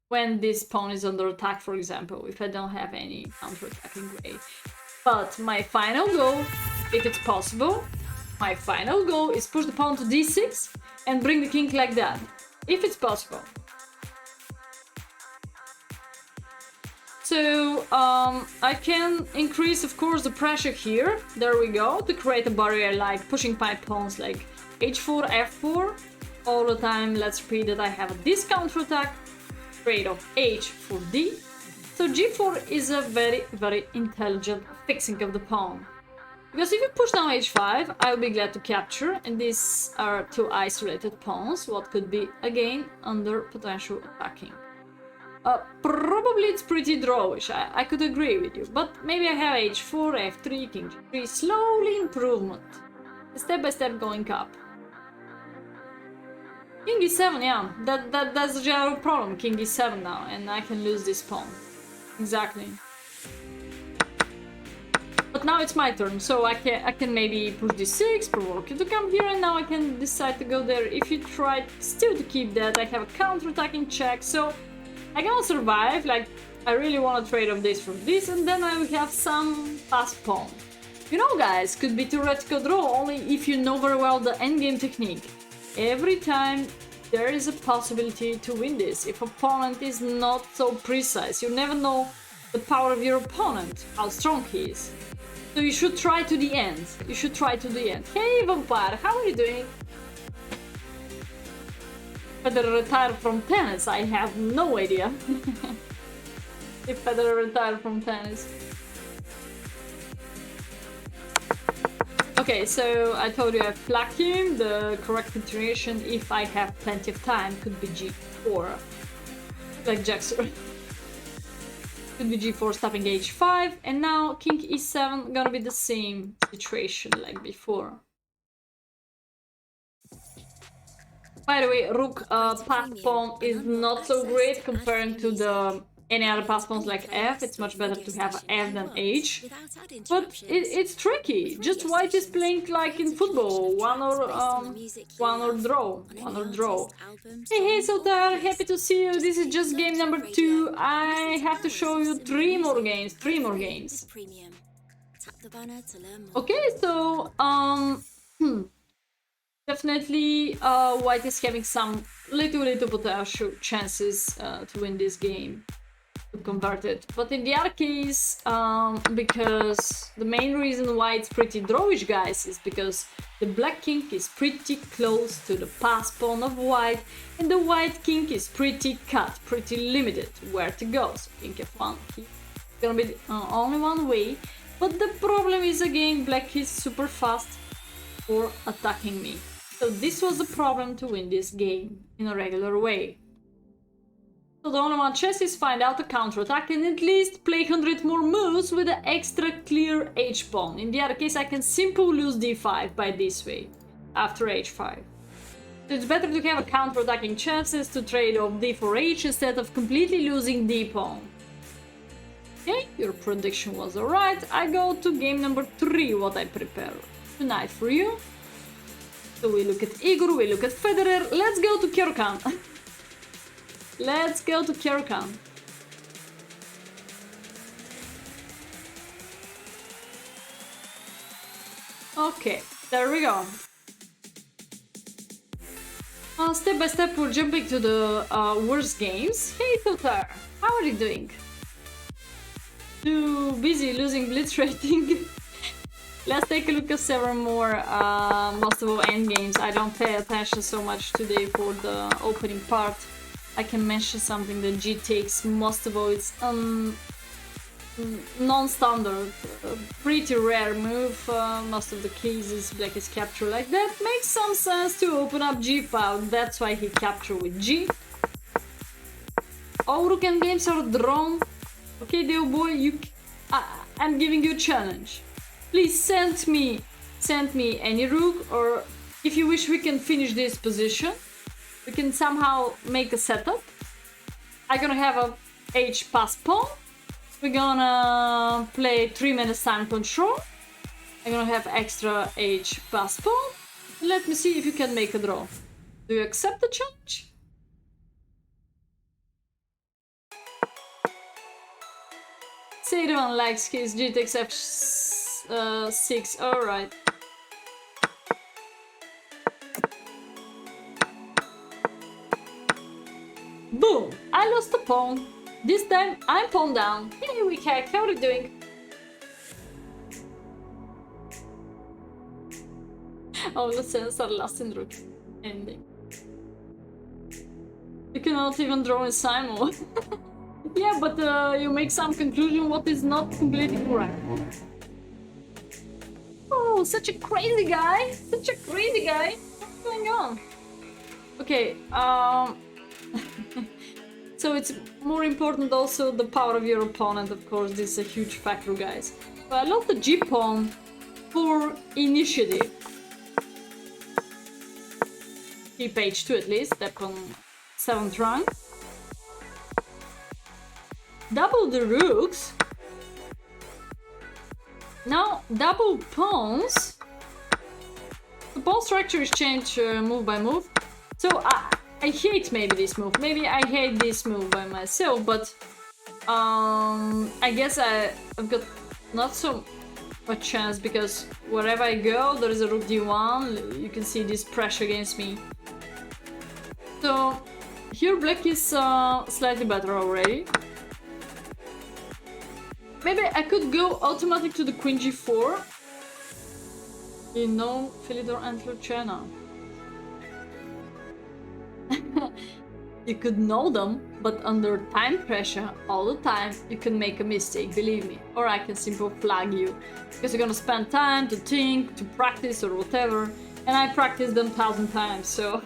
S1: When this pawn is under attack, for example, if I don't have any counter-attacking way. But my final goal, if it's possible, my final goal is push the pawn to d6 and bring the king like that. If it's possible. So I can increase, of course, the pressure here. There we go, to create a barrier like pushing my pawns like h4, f4. All the time, let's repeat that I have this counter-attack. Trade of h for d. So g4 is a very, very intelligent fixing of the pawn. Because if you push down h5, I will be glad to capture, and these are two isolated pawns, what could be, again, under potential attacking. Probably it's pretty drawish, I could agree with you, but maybe I have h4, f3, king g3, slowly improvement. Step by step going up. King e7, yeah, that's the general problem, king e7 now, and I can lose this pawn. Exactly. But now it's my turn, so I can maybe push d6, provoke you to come here, and now I can decide to go there. If you try still to keep that, I have a counter-attacking check, so I cannot survive. Like, I really want to trade off this for this, and then I will have some passed pawn. You know, guys, could be theoretical draw only if you know very well the endgame technique. Every time there is a possibility to win this. If opponent is not so precise, you never know the power of your opponent, how strong he is. So you should try to the end. You should try to the end. Hey, Vampire, how are you doing? Federer retired from tennis? I have no idea. If Federer retired from tennis. Okay, so I told you I pluck him. The correct continuation, if I have plenty of time, could be g4. Like Jackson. Could be g4 stopping h5, and now king e7 gonna be the same situation like before. By the way, rook passed pawn is not so great comparing to the any other pass pawns like f. It's much better to have f than h, but it's tricky. Just white is playing like in football, one or draw. Hey Sotar, happy to see you. This is just game number 2. I have to show you 3 more games. Okay, so definitely white is having some little potential chances to win this game, to convert it. But in the other case, because the main reason why it's pretty drawish, guys, is because the black king is pretty close to the pass pawn of white, and the white king is pretty cut, pretty limited where to go. So king f1 is gonna be only one way. But the problem is, again, black is super fast for attacking me. So this was the problem to win this game in a regular way. So the only one chance is find out a counterattack and at least play 100 more moves with an extra clear h-pawn. In the other case, I can simply lose d5 by this way, after h5. So it's better to have a counterattacking chances to trade off d for h instead of completely losing d-pawn. Okay, your prediction was alright. I go to game number 3, what I prepare tonight for you. So we look at Igor, we look at Federer. Let's go to Caro-Kann. Let's go to Caro-Kann. Okay, there we go. Step by step, we're jumping to the worst games. Hey, Totar, how are you doing? Too busy losing blitz rating. Let's take a look at several more most of all endgames. I don't pay attention so much today for the opening part. I can mention something that G takes most of all. It's non-standard, pretty rare move. Most of the cases Black is captured like that. Makes some sense to open up G file. That's why he captured with G. All rook endgames are drawn. Okay, dear boy, I'm giving you a challenge. Please send me any rook, or if you wish, we can finish this position. We can somehow make a setup. I'm gonna have a H pass pawn. We're gonna play 3 minutes time control. I'm gonna have extra H pass pawn. Let me see if you can make a draw. Do you accept the challenge? Sadevan likes his G takes F6. Alright. Boom! I lost a pawn. This time I'm pawn down. Hey, weak hack, how are you doing? All the cells are lost in rook ending. You cannot even draw in Simon. Yeah, but you make some conclusion what is not completely correct. Oh, such a crazy guy! Such a crazy guy! What's going on? Okay, so it's more important also the power of your opponent, of course. This is a huge factor, guys. But I love the G pawn for initiative. Keep H2 at least, step on 7th rank. Double the rooks. Now double pawns. The pawn structure is changed move by move. So I hate maybe this move. Maybe I hate this move by myself, but I guess I've got not so much chance because wherever I go, there is a rook d1. You can see this pressure against me. So here Black is slightly better already. Maybe I could go automatic to the queen g4. You know, Philidor and Luciana. You could know them, but under time pressure all the time you can make a mistake, believe me. Or I can simply flag you. Because you're gonna spend time to think, to practice or whatever. And I practiced them 1,000 times, so...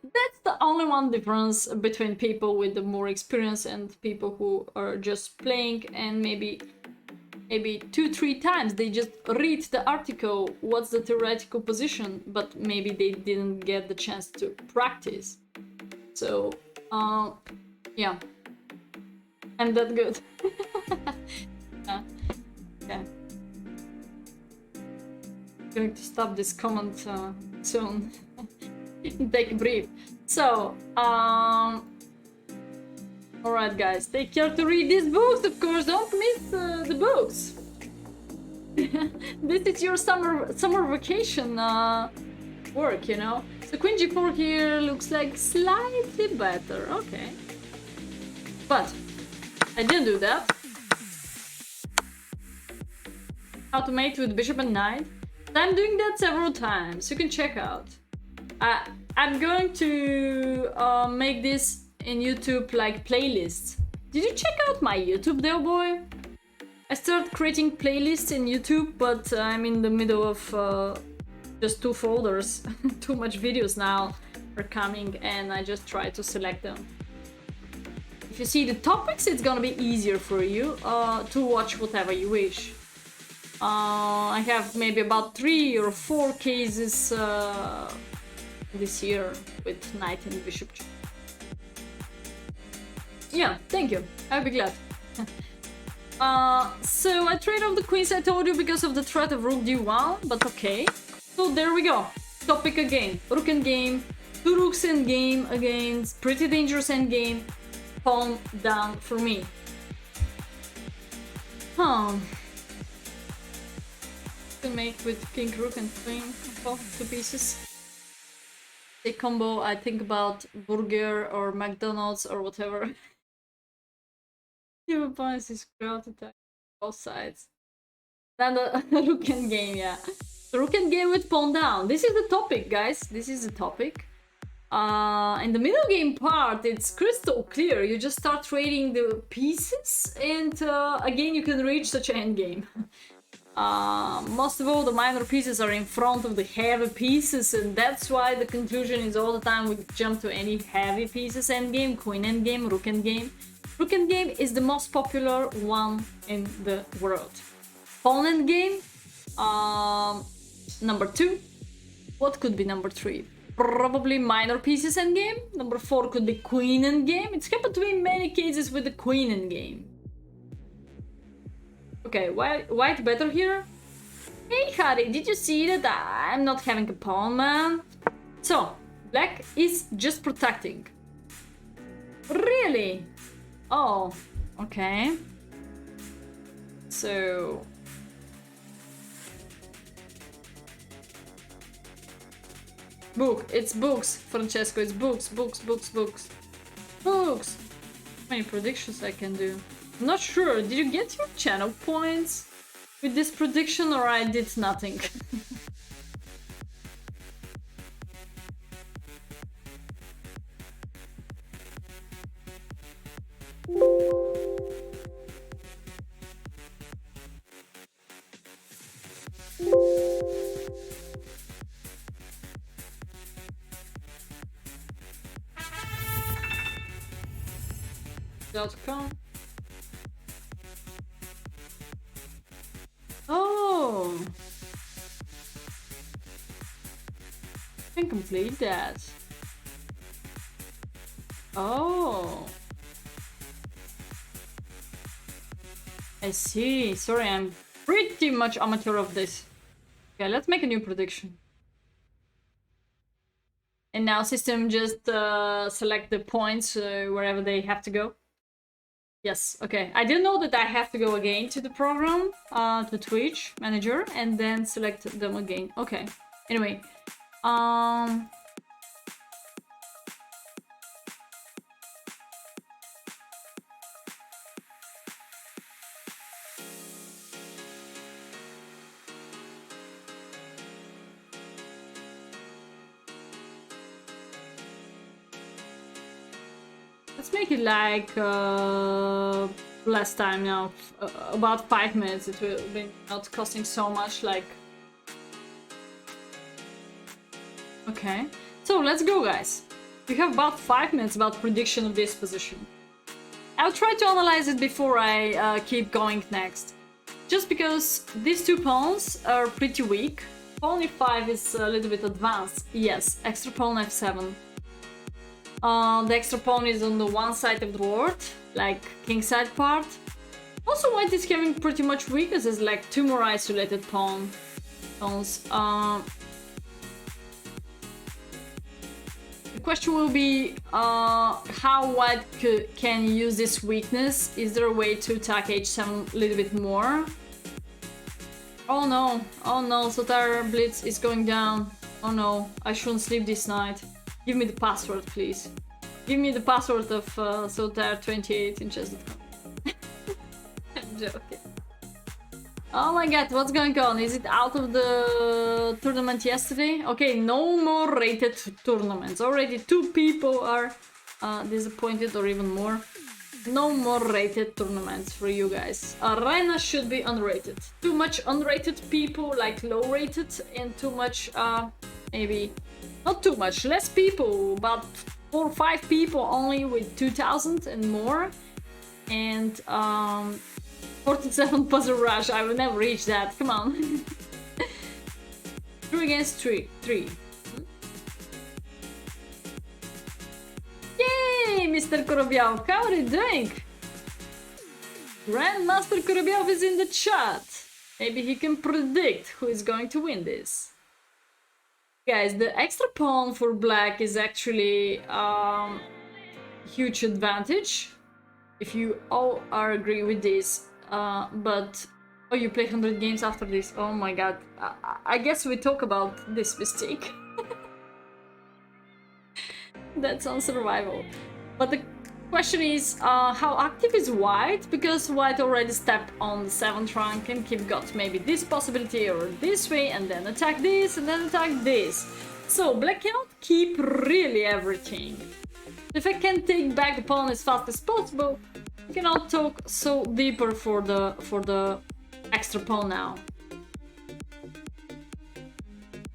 S1: That's the only one difference between people with the more experience and people who are just playing and maybe 2-3 times they just read the article, what's the theoretical position, but maybe they didn't get the chance to practice. So, yeah, I'm that good. Yeah. Okay. I'm going to stop this comment soon. Take a breath. So, alright guys, take care to read these books, of course, don't miss the books. This is your summer vacation work, you know. So Queen G4 here looks like slightly better, okay. But, I didn't do that. How to mate with Bishop and Knight. I'm doing that several times, you can check out. I'm going to make this in YouTube like playlists. Did you check out my YouTube there, boy? I started creating playlists in YouTube, but I'm in the middle of just 2 folders. Too much videos now are coming and I just try to select them. If you see the topics, it's gonna be easier for you to watch whatever you wish. I have maybe about 3 or 4 cases this year with Knight and Bishop. Yeah, thank you. I'll be glad. So I trade off the queens I told you because of the threat of rook d1, but okay. So there we go. Topic again. Rook endgame. 2 rooks endgame against pretty dangerous endgame. Pawn down for me. Can make with king, rook and queen. Oh, 2 pieces. Steak combo, I think about burger or McDonald's or whatever. Your opponent is crowd attack both sides. Then the rook and game, yeah. The rook and game with pawn down. This is the topic, guys. This is the topic. In the middle game part, it's crystal clear. You just start trading the pieces, and again, you can reach such an end game. Most of all, the minor pieces are in front of the heavy pieces, and that's why the conclusion is all the time we jump to any heavy pieces endgame, queen endgame, rook endgame. Rook endgame is the most popular one in the world. Pawn endgame, number 2. What could be number 3? Probably minor pieces endgame. Number 4 could be queen endgame. It's happened to me in many cases with the queen endgame. Okay, white better here. Hey Harry, did you see that I'm not having a pawn, man? So, black is just protecting. Really? Oh, okay. So... It's books, Francesco, it's books. Books! How many predictions I can do? I'm not sure, did you get your channel points with this prediction or I did nothing? .com. Oh, I can complete that. Oh, I see. Sorry, I'm pretty much amateur of this. Okay, let's make a new prediction. And now system just select the points wherever they have to go. Yes, okay. I didn't know that I have to go again to the program, to Twitch manager, and then select them again. Okay. Anyway, let's make it like less time now, about 5 minutes. It will be not costing so much, like... Okay, so let's go, guys. We have about 5 minutes about prediction of this position. I'll try to analyze it before I keep going next. Just because these two pawns are pretty weak. Pawn e5 is a little bit advanced. Yes, extra pawn f7. The extra pawn is on the one side of the board, like king side part. Also, white is having pretty much weaknesses, like 2 more isolated pawns. The question will be how white can use this weakness. Is there a way to attack h7 a little bit more? Oh no, Sotar Blitz is going down. Oh no, I shouldn't sleep this night. Give me the password, please. Give me the password of Sotar28 in chess.com. I'm joking. Oh my god, what's going on? Is it out of the tournament yesterday? Okay, no more rated tournaments. Already 2 people are disappointed, or even more. No more rated tournaments for you guys. Arena should be unrated. Too much unrated people, like low rated, and too much, maybe... Not too much, less people, about 4 or 5 people only with 2000 and more. And 47 puzzle rush, I will never reach that, come on. 3 against 3. Yay, Mr. Korobyov, how are you doing? Grandmaster Korobyov is in the chat. Maybe he can predict who is going to win this. Guys, the extra pawn for black is actually huge advantage, if you all are agree with this. But oh, you play 100 games after this. Oh my god, I guess we talk about this mistake. That's on survival. But the question is, how active is white? Because white already stepped on the 7th rank and keep got maybe this possibility or this way, and then attack this, and then attack this. So black cannot keep really everything. If I can take back the pawn as fast as possible, I cannot talk so deeper for the extra pawn now.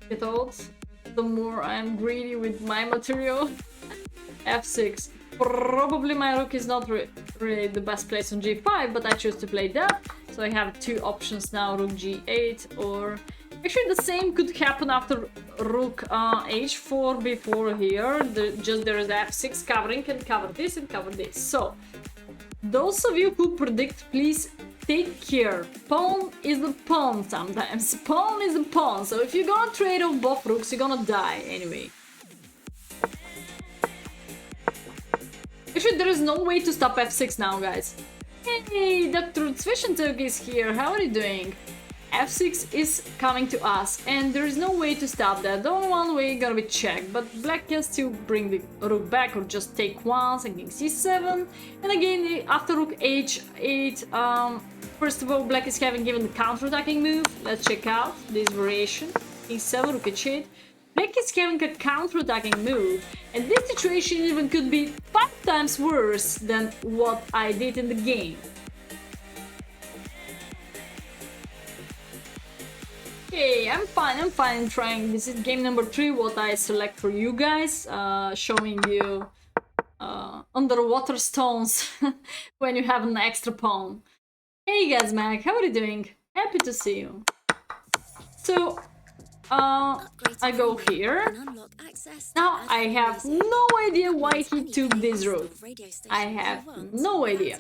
S1: Get out. The more I'm greedy with my material. F6. Probably my rook is not really the best place on g5, but I choose to play that. So I have two options now, rook g8 or... Actually the same could happen after rook h4 before here. There is f6 covering, can cover this and cover this. So, those of you who predict, please take care. Pawn is the pawn sometimes. Pawn is the pawn. So if you're gonna trade off both rooks, you're gonna die anyway. Actually, there is no way to stop f6 now, guys. Hey, Dr. Zwischentug is here. How are you doing? f6 is coming to us, and there is no way to stop that. The only one way gonna be check, but black can still bring the rook back or just take once and king c7. And again, after rook h8, first of all, black is having given the counter-attacking move. Let's check out this variation. King 7, rook h8. Black is having a counter-attacking move, and this situation even could be 5 times worse than what I did in the game. Okay, I'm fine trying. This is game number 3, what I select for you guys, showing you underwater stones when you have an extra pawn. Hey guys, Mac, how are you doing? Happy to see you. So, I go here. Now I have no idea why he took this route. I have no idea.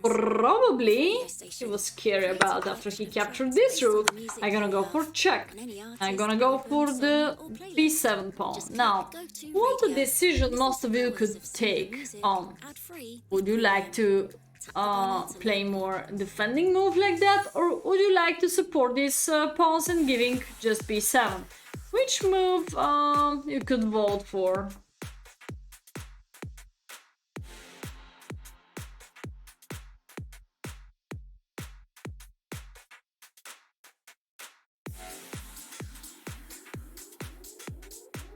S1: Probably he was scared about after he captured this rook. I'm gonna go for check. I'm gonna go for the b7 pawn. Now, what a decision most of you could take on. Would you like to play more defending move like that, or would you like to support these pawns and giving just b7? Which move you could vote for?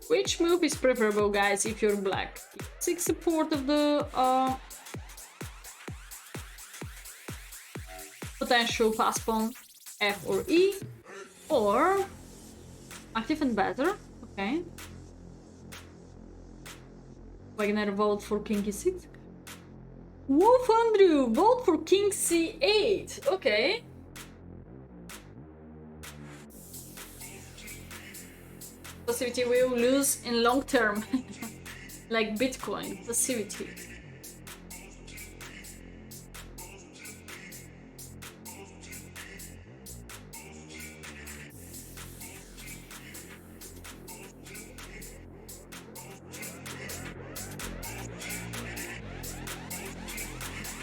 S1: Which move is preferable, guys, if you're black? 6 support of the potential pass pawn, F or E, or active and better. Okay. Wagner vote for king e6. Wolf Andrew vote for king c8. Okay. Passivity will lose in long term, like Bitcoin passivity.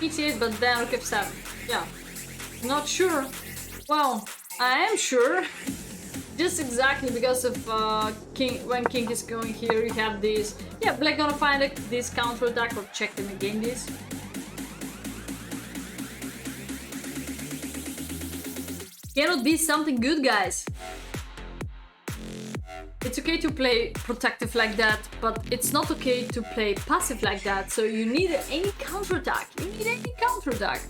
S1: E8, but then rook f7. Yeah, not sure. Well, I am sure. Just exactly because of when king is going here, you have this. Yeah, black gonna find this counter attack or check them again. This. Cannot be something good, guys. It's okay to play protective like that, but it's not okay to play passive like that. So you need any counterattack. You need any counterattack.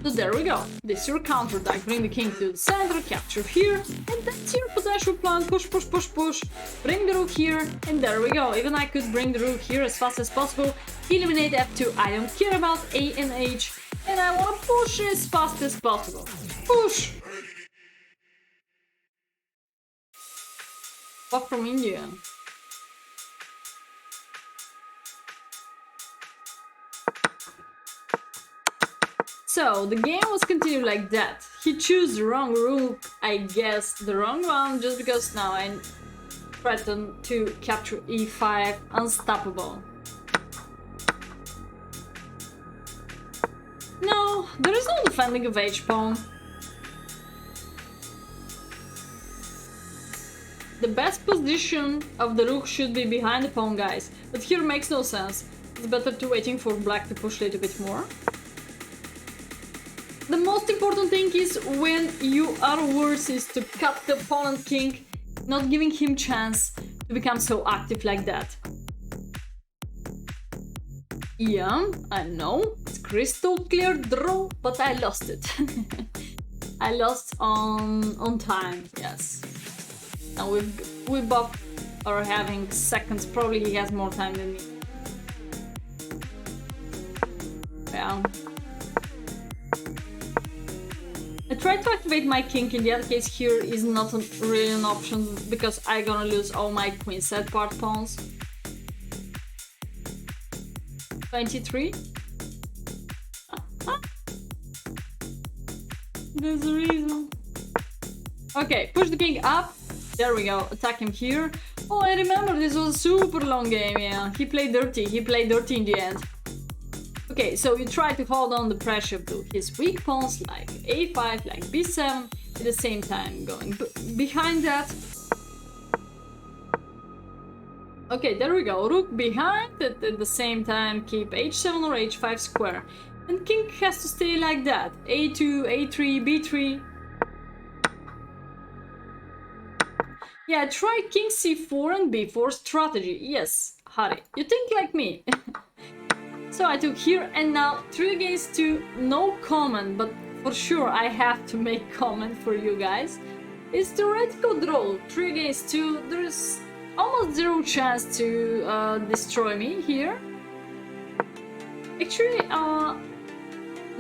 S1: So there we go. This is your counterattack. Bring the king to the center, capture here, and that's your potential plan. Push, push, push, push. Bring the rook here, and there we go. Even I could bring the rook here as fast as possible. Eliminate f2. I don't care about a and h, and I want to push as fast as possible. Push. Fuck from India. So the game was continued like that. He chose the wrong rook, I guess the wrong one, just because now I threaten to capture e5, unstoppable. No, there is no defending of h-pawn. The best position of the rook should be behind the pawn, guys. But here makes no sense. It's better to waiting for black to push a little bit more. The most important thing is when you are worse is to cut the opponent king, not giving him chance to become so active like that. Yeah, I know, it's crystal clear draw, but I lost it. I lost on time, yes. Now we both are having seconds, probably he has more time than me. Yeah. I tried to activate my king, in the other case here is not really an option because I'm gonna lose all my queenside part pawns. 23. There's a reason. Okay, push the king up. There we go, attack him here. Oh, I remember this was a super long game, yeah. He played dirty in the end. Okay, so you try to hold on the pressure to his weak pawns like a5, like b7, at the same time going behind that. Okay, there we go, rook behind, at the same time keep h7 or h5 square. And king has to stay like that, a2, a3, b3. Yeah, try king c4 and b4 strategy. Yes, Harry, you think like me. So I took here and now 3 against 2, no comment, but for sure I have to make comment for you guys. It's theoretical draw, 3 against 2, there's almost zero chance to destroy me here. Actually,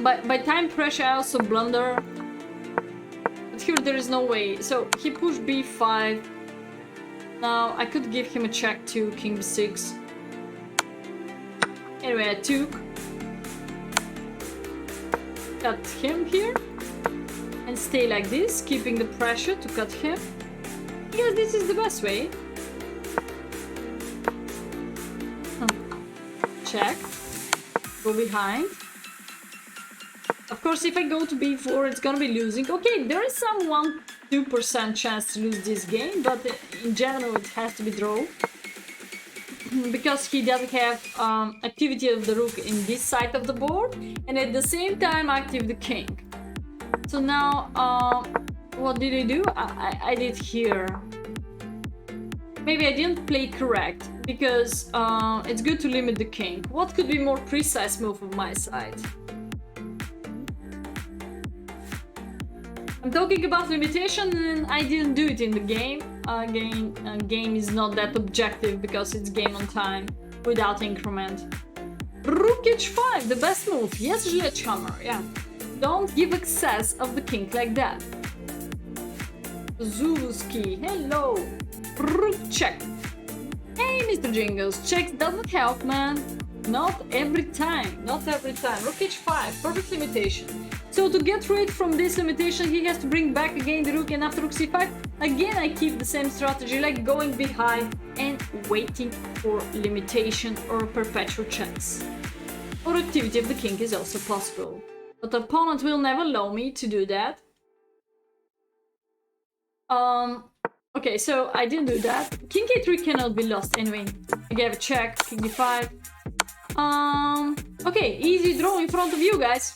S1: by time pressure I also blunder, but here there is no way. So he pushed b5, now I could give him a check to king b6. Anyway, I took, cut him here, and stay like this, keeping the pressure to cut him. Because this is the best way. Check, go behind. Of course, if I go to b4, it's gonna be losing. Okay, there is some 1-2% chance to lose this game, but in general, it has to be draw. Because he doesn't have activity of the rook in this side of the board, and at the same time active the king. So now, what did I do? I did here. Maybe I didn't play correct, because it's good to limit the king. What could be more precise move on my side? I'm talking about limitation and I didn't do it in the game. Game is not that objective because it's game on time, without increment. Rook h5, the best move. Yes, Sledgehammer, yeah. Don't give excess of the king like that. Zuluski, hello. Rook check. Hey, Mr. Jingles, checks doesn't help, man. Not every time, not every time. Rook h5, perfect limitation. So to get rid from this limitation, he has to bring back again the rook, and after rook c5, again I keep the same strategy, like going behind and waiting for limitation or perpetual chance. Or activity of the king is also possible. But the opponent will never allow me to do that. Okay, so I didn't do that. King a3 cannot be lost anyway. I gave a check, king d5. Okay, easy draw in front of you guys.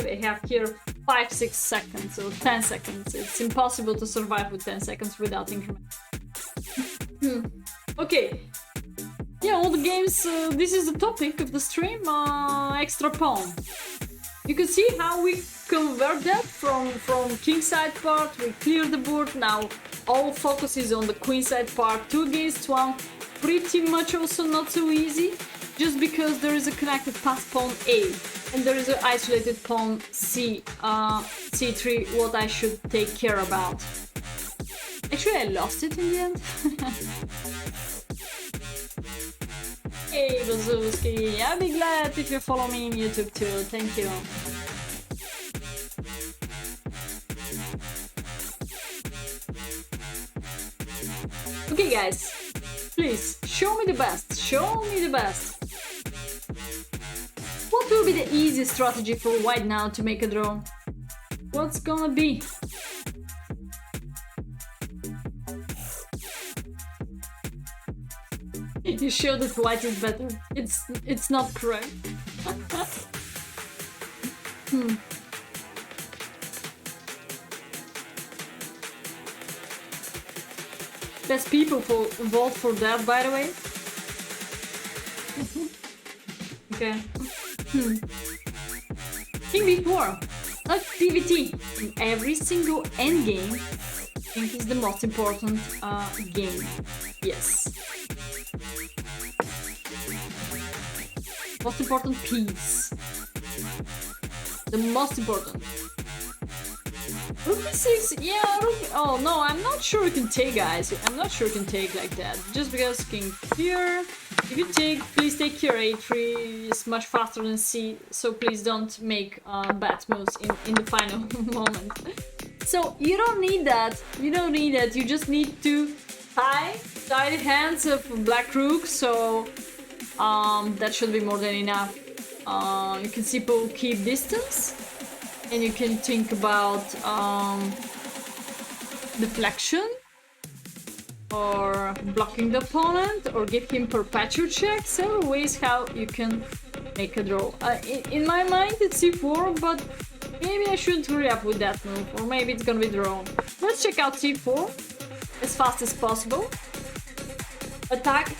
S1: I have here 5-6 seconds or 10 seconds. It's impossible to survive with 10 seconds without increment. Okay. Yeah, all the games, this is the topic of the stream, extra pawn. You can see how we convert that from kingside part, we clear the board, now all focus is on the queenside part, 2 against 1, pretty much also not so easy, just because there is a connected pass pawn A, and there is an isolated pawn C, C3, what I should take care about. Actually, I lost it in the end. Hey, Bazuski, I'll be glad if you follow me on YouTube too, thank you. Okay guys, please, show me the best, show me the best. What will be the easiest strategy for white now to make a draw? What's gonna be? to show that white is better. It's not correct. Best people vote for that, by the way. Okay. King B4. Activity. In every single endgame, I think is the most important game. Yes. Most important piece. The most important. Rook b6, yeah, rook. Oh no, I'm not sure you can take, guys. I'm not sure you can take like that. Just because king here. If you take, please take here. A3 is much faster than c, so please don't make bad moves in the final moment. So you don't need that. You don't need that. You just need to tie the hands of black rook. So that should be more than enough. You can simply keep distance. And you can think about deflection or blocking the opponent or give him perpetual check. Several ways how you can make a draw. In my mind it's c4, but maybe I shouldn't hurry up with that move, or maybe it's gonna be drawn. Let's check out c4 as fast as possible. Attack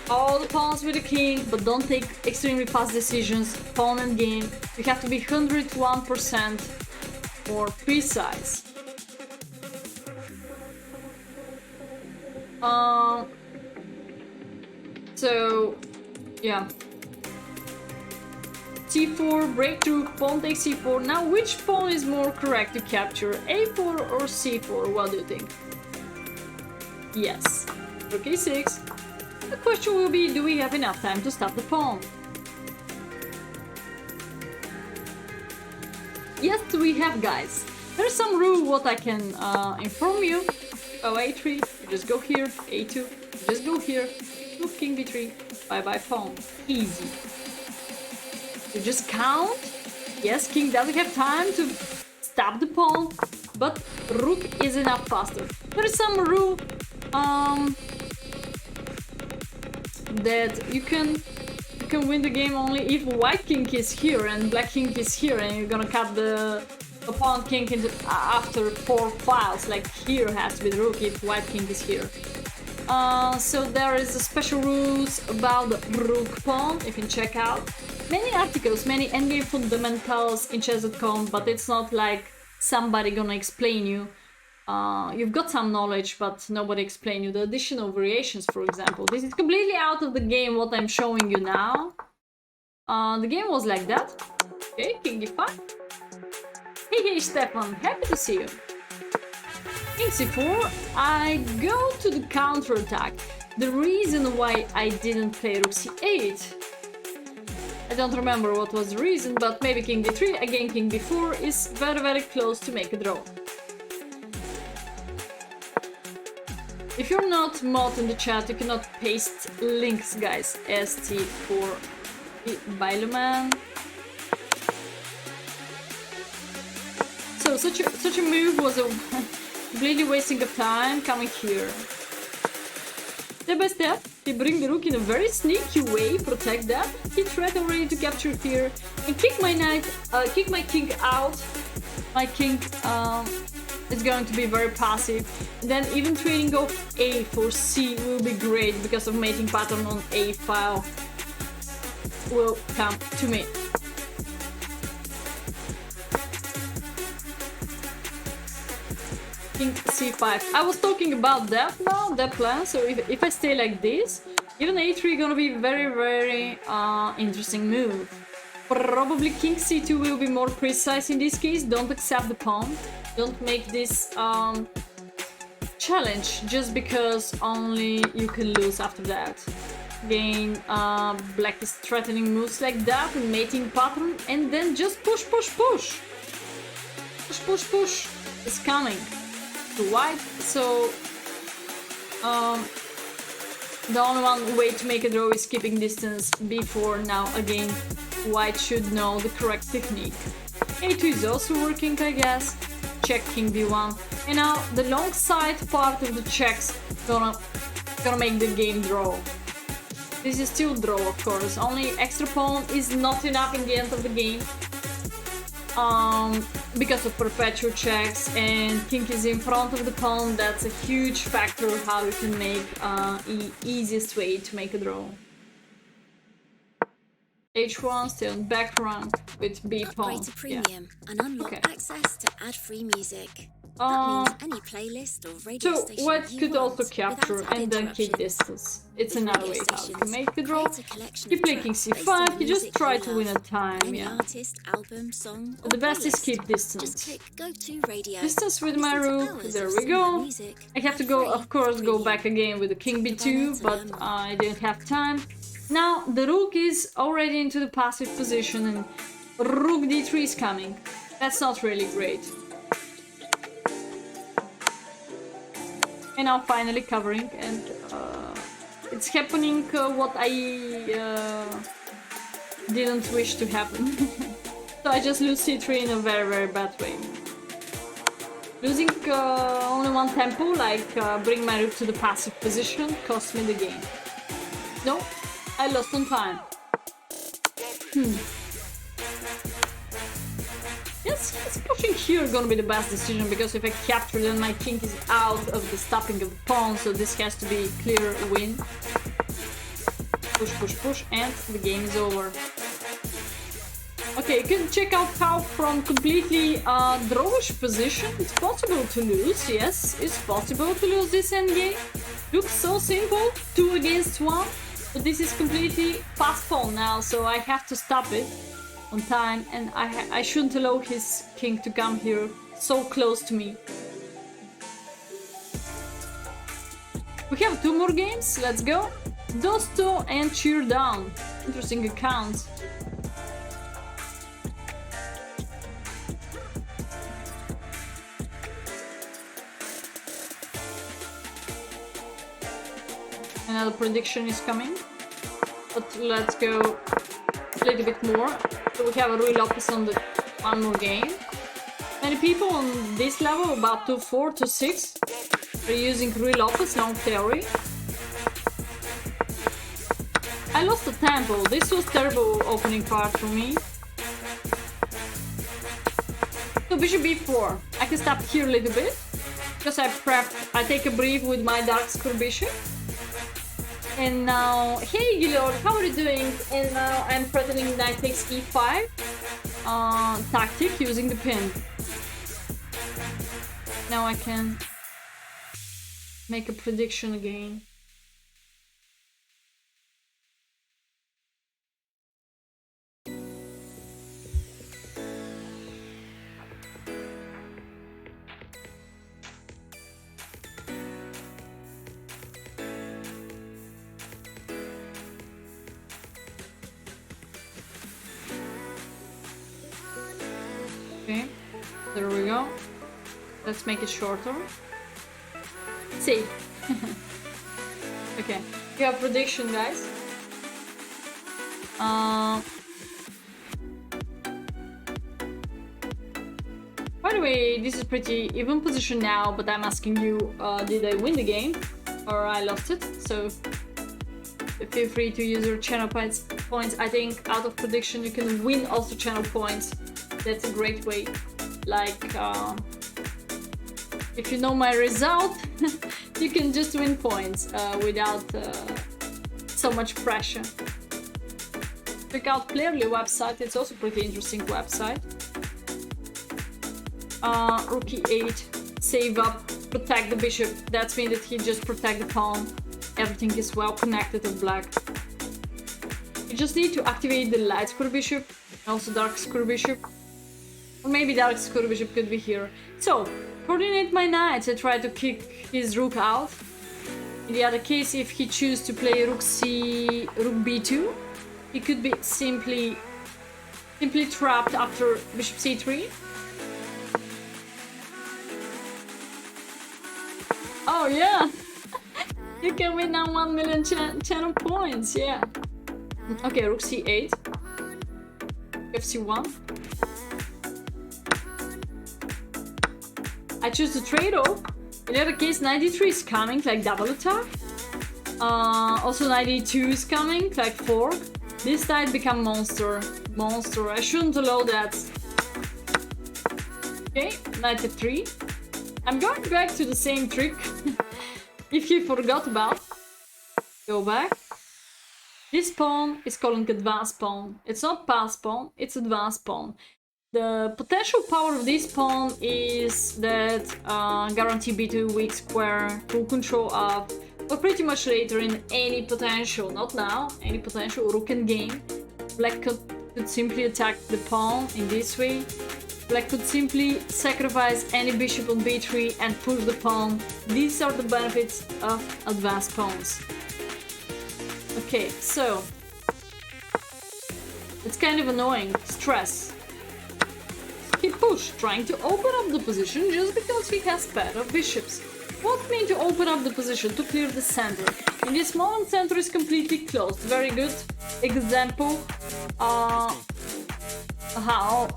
S1: all the pawns with the king, but don't take extremely fast decisions. Pawn and game, you have to be 101% more precise. So, yeah. c4, breakthrough, pawn takes c4. Now, which pawn is more correct to capture? a4 or c4? What do you think? Yes. Rook a6. The question will be, do we have enough time to stop the pawn? Yes, we have, guys. There's some rule what I can inform you. Oh, a3, you just go here. a2, you just go here. Rook, king b3, bye-bye pawn. Easy. You just count. Yes, king doesn't have time to stop the pawn, but rook is enough faster. There is some rule that you can win the game only if white king is here and black king is here, and you're gonna cut the pawn king into after 4 files. Like here has to be the rook if white king is here. So there is a special rules about the rook pawn. You can check out many articles, many endgame fundamentals in chess.com, but it's not like somebody gonna explain you. You've got some knowledge, but nobody explain you the additional variations, for example. This is completely out of the game what I'm showing you now. The game was like that. Okay, king d5. Hey Stefan, happy to see you. King c4, I go to the counter-attack. The reason why I didn't play rook c8, I don't remember what was the reason, but maybe king d3, again king d4 is very close to make a draw. If you're not mod in the chat, you cannot paste links, guys. ST for Bailuman. So such a move was a completely wasting of time coming here. Step by step, he bring the rook in a very sneaky way, protect that. He tried already to capture here and kick my knight, kick my king out. My king is going to be very passive. And then even trading off A for C will be great because of mating pattern on A file will come to me. King c5. I was talking about that now, that plan. So if I stay like this, even a3 gonna be very interesting move. Probably king c2 will be more precise in this case. Don't accept the pawn. Don't make this challenge just because only you can lose after that. Again, black is threatening moves like that, mating pattern, and then just push. Push is coming to white. So the only one way to make a draw is keeping distance before. Now again, white should know the correct technique. a2 is also working, I guess. Check king b1, and now the long side part of the checks gonna make the game draw. This is still draw, of course. Only extra pawn is not enough in the end of the game. Because of perpetual checks and king is in front of the pawn. That's a huge factor how you can make the easiest way to make a draw. H1 still in back rank with B pawn.
S2: Upgrade to premium and unlock access to ad-free music. That means any playlist or radio
S1: So
S2: station
S1: what
S2: you
S1: could
S2: want
S1: also capture
S2: without
S1: and then keep
S2: interruptions.
S1: distance. It's
S2: With
S1: another
S2: radio
S1: way how you can
S2: stations,
S1: make a draw.
S2: create a collection
S1: You
S2: of
S1: play king
S2: tracks based on
S1: c5,
S2: the
S1: you just
S2: music
S1: try
S2: you
S1: to win a
S2: love.
S1: time,
S2: Any
S1: yeah.
S2: artist, album, song, or
S1: The best is
S2: playlist.
S1: keep distance.
S2: Just click go to radio.
S1: Distance with my
S2: Listen to
S1: rook,
S2: hours
S1: there
S2: of
S1: we
S2: similar
S1: go.
S2: music,
S1: I have to go,
S2: ad-free,
S1: of course, go
S2: premium.
S1: back again with the king
S2: Tap the
S1: b2,
S2: banner to
S1: but
S2: learn more.
S1: I didn't have time. Now the rook is already into the passive position and rook d3 is coming. That's not really great. And now finally covering, and it's happening what I didn't wish to happen. So I just lose c3 in a very, very bad way. Losing only one tempo, like bring my rook to the passive position, cost me the game. No, I lost on time. Yes, pushing here gonna be the best decision, because if I capture then my king is out of the stopping of the pawn, so this has to be clear win. Push, push, push, and the game is over. Okay, you can check out how from completely drawish position it's possible to lose. Yes, it's possible to lose this endgame. Looks so simple, 2 against 1, but this is completely fast pawn now, so I have to stop it on time, and I shouldn't allow his king to come here so close to me. We have 2 more games, let's go. Dosto and Cheer Down. Interesting account. Another prediction is coming, but let's go a little bit more. So we have a Ruy Lopez on the one more game. Many people on this level, about 2-4, 2-6, are using Ruy Lopez, long theory. I lost the tempo. This was terrible opening part for me. So bishop b4. I can stop here a little bit, because I take a brief with my dark square bishop. And now, hey Gilord, how are you doing? And now I'm threatening knight takes e5 tactic using the pin. Now I can make a prediction again. Okay, there we go. Let's make it shorter. See. Okay, you have prediction, guys. By the way, this is pretty even position now, but I'm asking you, did I win the game or I lost it? So feel free to use your channel points. I think out of prediction you can win also channel points. That's a great way. Like, if you know my result, you can just win points without so much pressure. Check out Clearly website, it's also pretty interesting website. Rook e8, save up, protect the bishop. That's mean that he just protect the pawn. Everything is well connected with black. You just need to activate the light square bishop, also dark square bishop. Or maybe dark square bishop could be here. So, coordinate my knights. I try to kick his rook out. In the other case, if he chooses to play rook b2, he could be simply trapped after bishop c3. Oh yeah! You can win now 1 million channel points, yeah. Okay, rook c8. fc1. I choose to trade off. In the other case, knight d3 is coming, like double attack. Also knight e2 is coming, like fork. This knight become monster. Monster, I shouldn't allow that. Okay, knight f3. I'm going back to the same trick. If you forgot about, go back. This pawn is calling advanced pawn. It's not pass pawn, it's advanced pawn. The potential power of this pawn is that guarantee b2 weak square, full control up, but pretty much later in any potential, not now, any potential rook and game. Black could simply attack the pawn in this way. Black could simply sacrifice any bishop on b3 and push the pawn. These are the benefits of advanced pawns. Okay, so it's kind of annoying. Stress. He pushed, trying to open up the position just because he has pair of bishops. What mean to open up the position? To clear the center. In this moment, center is completely closed. Very good example. How,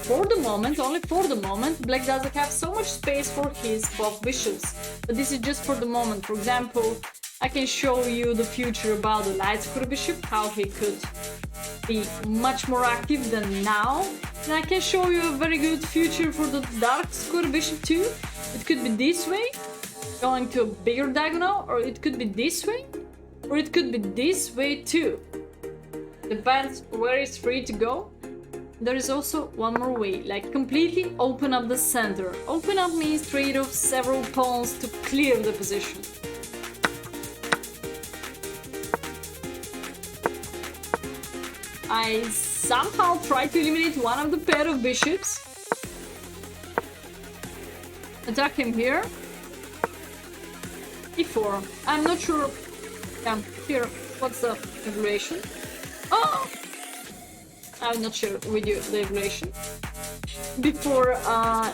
S1: for the moment, only for the moment, Black doesn't have so much space for his both bishops. But this is just for the moment. For example, I can show you the future about the light square bishop, how he could be much more active than now. And I can show you a very good future for the dark square bishop too. It could be this way, going to a bigger diagonal, or it could be this way, or it could be this way too. Depends where it's free to go. There is also one more way, like completely open up the center. Open up means trade off several pawns to clear the position. I somehow try to eliminate one of the pair of bishops. Attack him here. e4. I'm not sure. Yeah, here. What's the evaluation? Oh! I'm not sure with you the evaluation. Before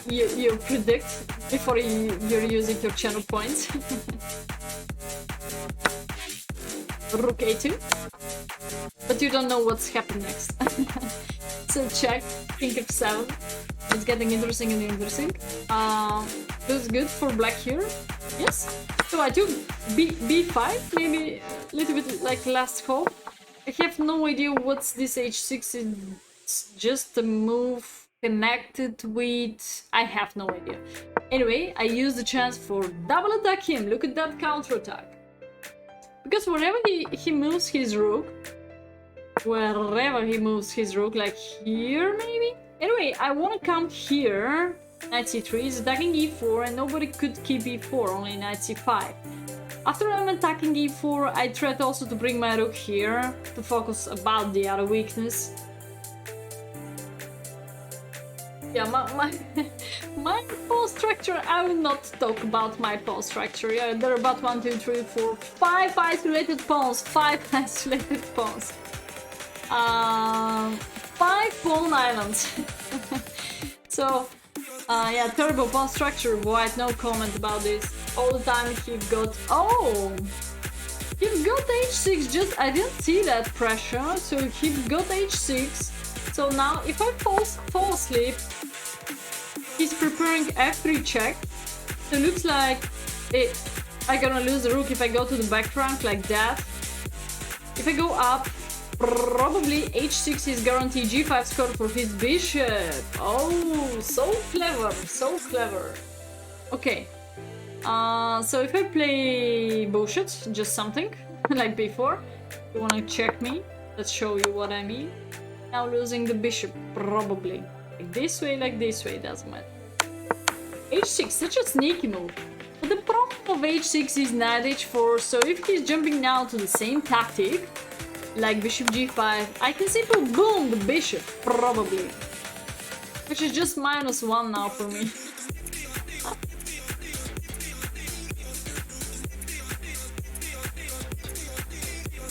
S1: you predict, before you're using your channel points. Rook a2. But you don't know what's happening next. So check, king f7. It's getting interesting and interesting. Feels good for black here. Yes. So I took b5, maybe a little bit like last hope. I have no idea what's this h6. It's just a move connected with... I have no idea. Anyway, I used the chance for double attack him. Look at that counter attack. Because whenever he moves his rook, wherever he moves his rook, like here maybe? Anyway, I want to come here. Knight c3 is attacking e4 and nobody could keep e4, only knight c5. After I'm attacking e4, I tried also to bring my rook here to focus about the other weakness. Yeah, my pawn structure, I will not talk about my pawn structure. Yeah, there are about 1, 2, 3, 4, 5 isolated pawns. 5 isolated pawns. 5 pawn islands. So, yeah, terrible pawn structure. White, no comment about this. All the time he got... Oh! He got h6, just... I didn't see that pressure. So he got h6. So now, if I fall asleep, he's preparing f3 check. So it looks like I'm gonna lose the rook if I go to the back rank like that. If I go up, probably h6 is guaranteed g5 score for his bishop. Oh, so clever, so clever. Okay. So if I play bullshit, just something like before, you wanna check me? Let's show you what I mean. Now losing the bishop, probably. Like this way, doesn't matter. h6, such a sneaky move. But the problem of h6 is knight h4, so if he's jumping now to the same tactic, like bishop g5, I can simply boom the bishop, probably. Which is just -1 now for me.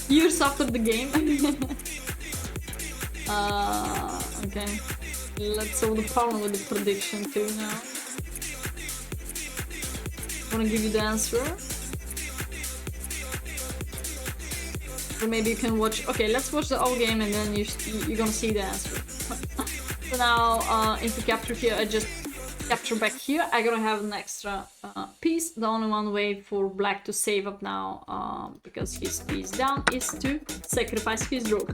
S1: Years after the game. Okay. Let's solve the problem with the prediction too now. Wanna give you the answer? Or maybe you can watch... Okay, let's watch the whole game and then you're gonna see the answer. So now, if you capture here, I just capture back here. I'm gonna have an extra piece. The only one way for black to save up now, because his piece down, is to sacrifice his rook.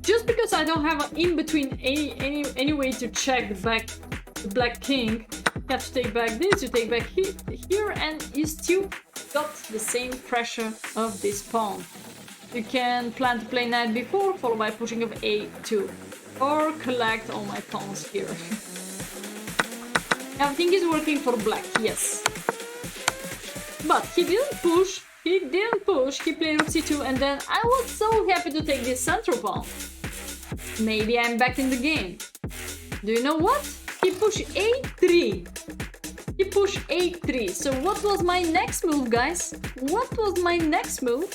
S1: Just because I don't have an in-between any way to check the black king, you have to take back this, you take back here, and you still got the same pressure of this pawn. You can plan to play knight b4 followed by pushing of a2, or collect all my pawns here. Everything is working for black, yes. But he didn't push, he played rook c2, and then I was so happy to take this central pawn. Maybe I'm back in the game. Do you know what? He pushed a3. He pushed a3. So what was my next move, guys? What was my next move?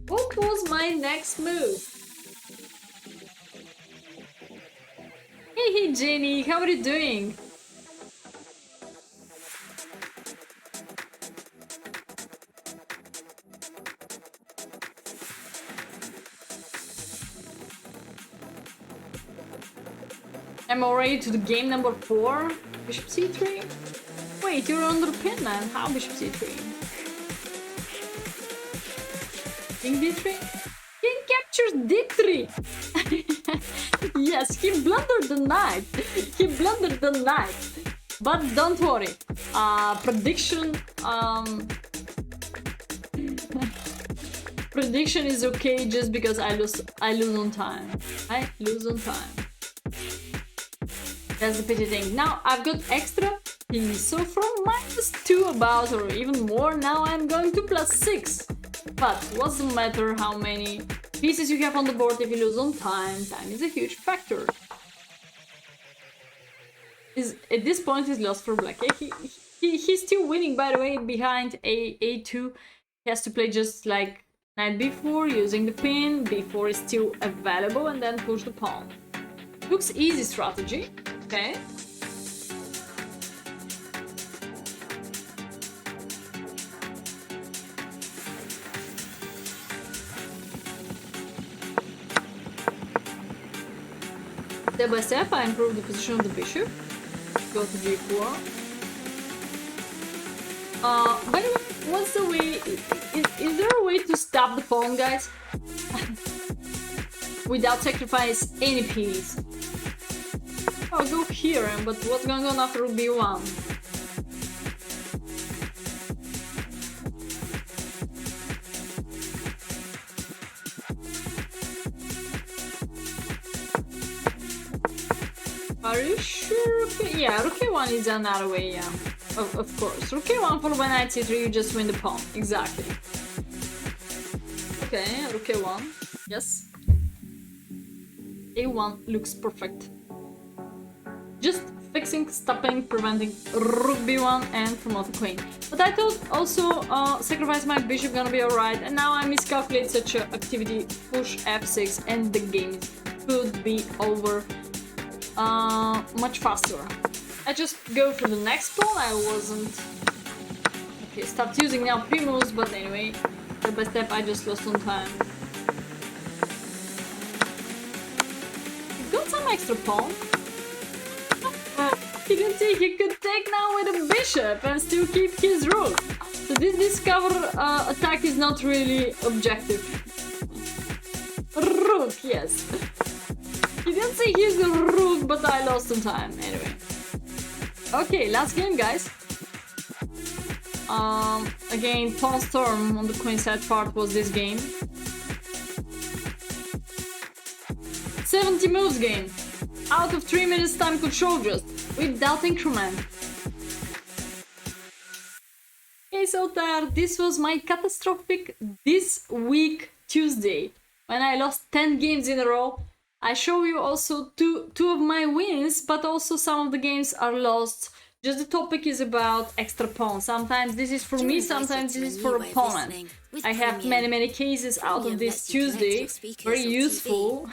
S1: What was my next move? Hey Jenny, how are you doing? I'm already to the game number 4. Bishop c3? Wait, you're under the pin, man. How bishop c3? King d3? King captures d3! Yes, he blundered the knight. He blundered the knight. But don't worry. Prediction... prediction is okay just because I lose on time. I lose on time. That's the pity thing. Now I've got extra piece, so from -2 about, or even more, now I'm going to +6. But what's the matter how many pieces you have on the board if you lose on time? Time is a huge factor. At this point is lost for black. He's still winning, by the way, behind a2. He has to play just like knight b4 using the pin. b4 is still available, and then push the pawn. Looks easy strategy. Okay. Step by step, I improve the position of the bishop. Go to g4. By the way, what's the way? Is there a way to stop the pawn, guys? Without sacrifice any piece? I'll go here, but what's going on after rook b1? Are you sure? Yeah, rook a1 is another way, yeah. Of course. Rook a1 followed by knight c3, you just win the pawn. Exactly. Okay, rook a1. Yes. a1 looks perfect. Just fixing, stopping, preventing rook b1 and promote the queen. But I thought also sacrifice my bishop gonna be alright, and now I miscalculate such an activity, push f6, and the game could be over much faster. I just go for the next pawn. I wasn't... Okay, stopped using now pre-moves, but anyway, step by step I just lost on time. Got some extra pawn. He can take, he could take now with a bishop and still keep his rook. So this discover attack is not really objective. Rook, yes. He didn't say he's the rook, but I lost some time anyway. Okay, last game, guys. Again, pawn storm on the queen side part was this game. 70 moves game. Out of 3 minutes time control just. Without increment. Hey Sotar, this was my catastrophic this week Tuesday, when I lost 10 games in a row. I show you also two of my wins, but also some of the games are lost. Just the topic is about extra pawn. Sometimes this is for me, sometimes this is for opponent. I have many cases out of this Tuesday, very useful.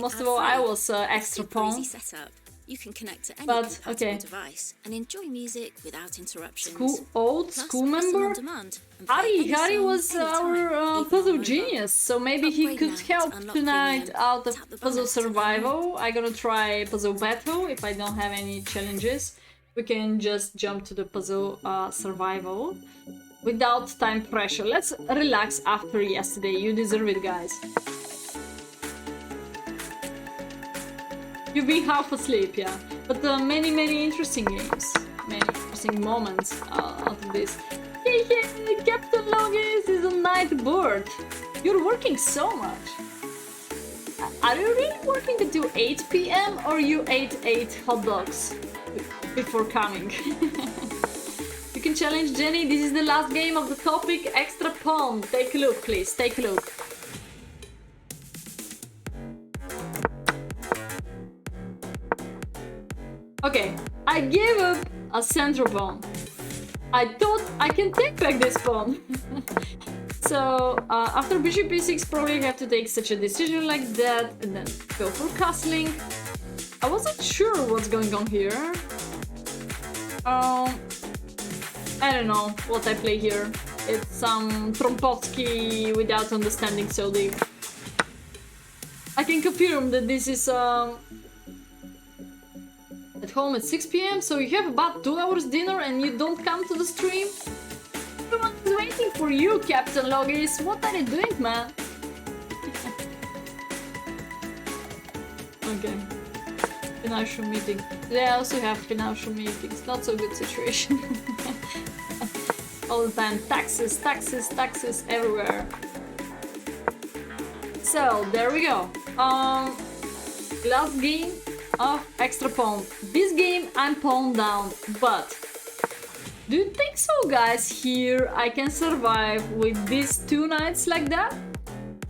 S1: Most of all, I was extra pawn.
S2: You can connect to any
S1: But,
S2: compatible
S1: okay.
S2: device and enjoy music without interruptions.
S1: Old
S2: Plus,
S1: school
S2: listen
S1: member?
S2: on demand and play any
S1: Harry
S2: song,
S1: was
S2: anytime,
S1: our
S2: even
S1: puzzle
S2: on mobile.
S1: genius, so maybe he
S2: Upgrade
S1: could
S2: now to
S1: help
S2: unlock
S1: tonight
S2: premium.
S1: out of
S2: Tap the
S1: puzzle
S2: banner to learn
S1: survival. I'm gonna try puzzle battle if I don't have any challenges. We can just jump to the puzzle survival without time pressure. Let's relax after yesterday. You deserve it, guys. You've been half asleep, yeah. But many interesting games. Many interesting moments out of this. Hey, Captain Logis is a night bird. You're working so much. Are you really working until 8 p.m. or you ate 8 hot dogs before coming? You can challenge Jenny. This is the last game of the topic. Extra pawn. Take a look, please. Take a look. Okay, I gave up a central pawn. I thought I can take back this pawn. So after bishop e6, probably have to take such a decision like that and then go for castling. I wasn't sure what's going on here. I don't know what I play here. It's some Trompowsky without understanding so deep. I can confirm that this is at home at 6 p.m. So you have about 2 hours dinner and you don't come to the stream? Everyone is waiting for you, Captain Logis. What are you doing, man? Okay. Financial meeting. They also have financial meetings. Not so good situation. All the time. Taxes, taxes, taxes everywhere. So, there we go. Last game of extra pawn. This game I'm pawn down, but do you think so, guys? Here I can survive with these 2 knights like that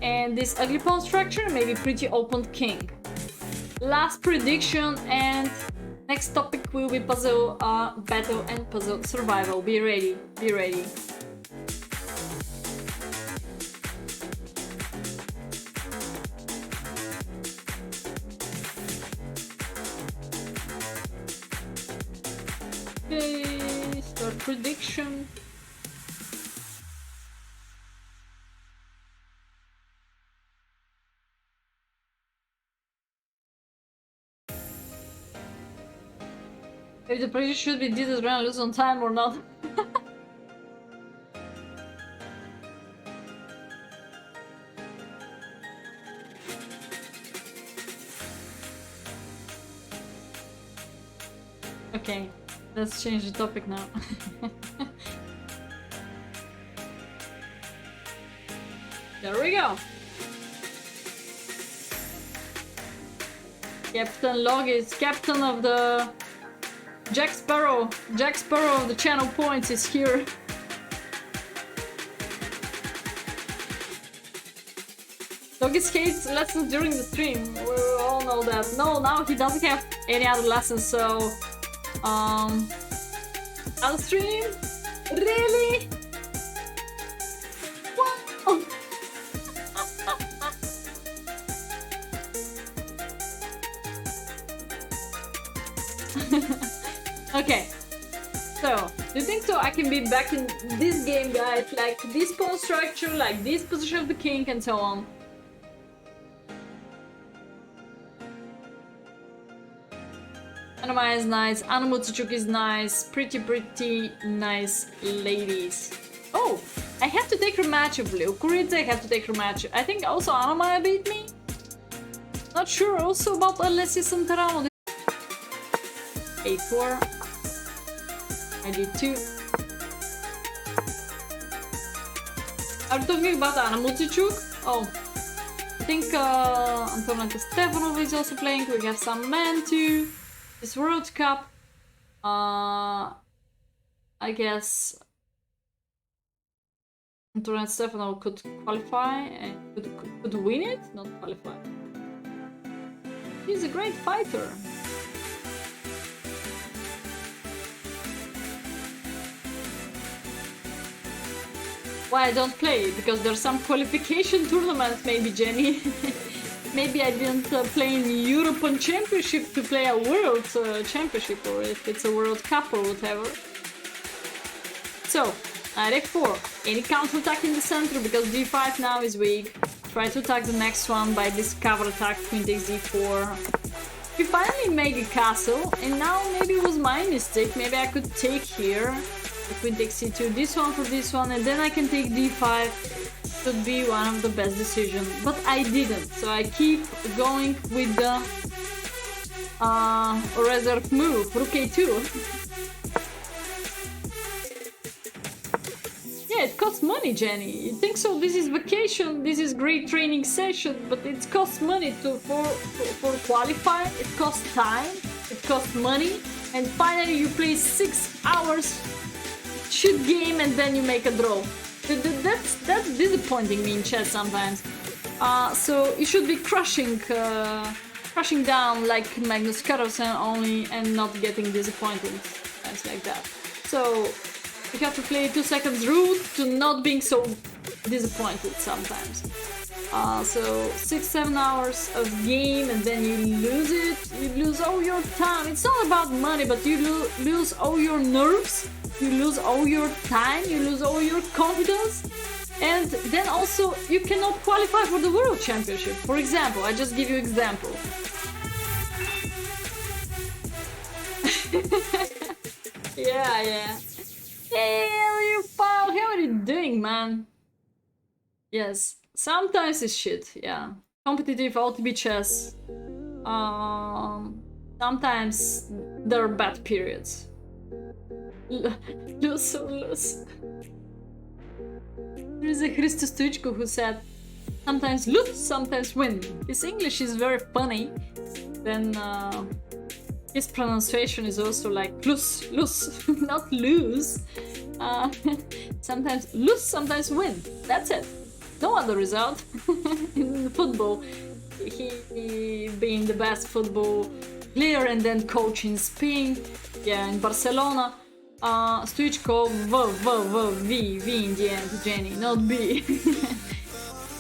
S1: and this ugly pawn structure, maybe pretty open king. Last prediction and next topic will be puzzle battle and puzzle survival. Be ready, be ready. Okay, start prediction. If the prediction should be did as run lose on time or not. Okay, let's change the topic now. There we go. Captain Log is captain of the Jack Sparrow. Jack Sparrow of the channel points is here. Logis hates lessons during the stream. We all know that. No, now he doesn't have any other lessons, so I'll stream? Really? Wow! Okay, so do you think so I can be back in this game, guys? Like this pawn structure, like this position of the king and so on. Anima is nice, Anna Mutsuchuk is nice, pretty nice ladies. Oh, I have to take rematch of Leo Kuridze, I have to take rematch. I think also Anamaya beat me. Not sure also about Alessia Santaramo. A4. I did 2. Are we talking about Anna Mutsuchuk? Oh. I think Antonetta Stefanov is also playing. We have some men too. This World Cup. I guess Antonetta Stefanov could qualify and could win it, not qualify. He's a great fighter. Why I don't play? Because there's some qualification tournaments, maybe, Jenny. maybe I didn't play in European Championship to play a World Championship, or if it's a World Cup or whatever. So, knight f4. Any counter attack in the center because d5 now is weak. Try to attack the next one by this cover attack, queen takes d4. We finally made a castle, and now maybe it was my mistake. Maybe I could take here. The queen takes c2, this one for this one, and then I can take d5. Could be one of the best decisions, but I didn't. So I keep going with the reserve move, rook a2. Yeah, it costs money, Jenny. You think so? This is vacation, this is great training session, but it costs money for qualify. It costs time, it costs money, and finally you play 6 hours shoot game and then you make a draw. That's disappointing me in chess sometimes. So you should be crushing down like Magnus Carlsen only and not getting disappointed. Things like that. So you have to play 2 seconds route to not being so disappointed sometimes. So 6-7 hours of game and then you lose it. You lose all your time. It's not about money, but you lose all your nerves. You lose all your time. You lose all your confidence. And then also you cannot qualify for the World Championship. For example, I just give you example. Yeah. Hey, you pal, how are you doing, man? Yes, sometimes it's shit, yeah. Competitive OTB chess. Sometimes there are bad periods. Lose. There is a Christos Stoichko who said, sometimes lose, sometimes win. His English is very funny. Then his pronunciation is also like lose, not lose. Sometimes lose, sometimes win. That's it. No other result. In football, he being the best football player and then coach in Spain, yeah, in Barcelona. Stoichko, V in the end, Jenny, not B.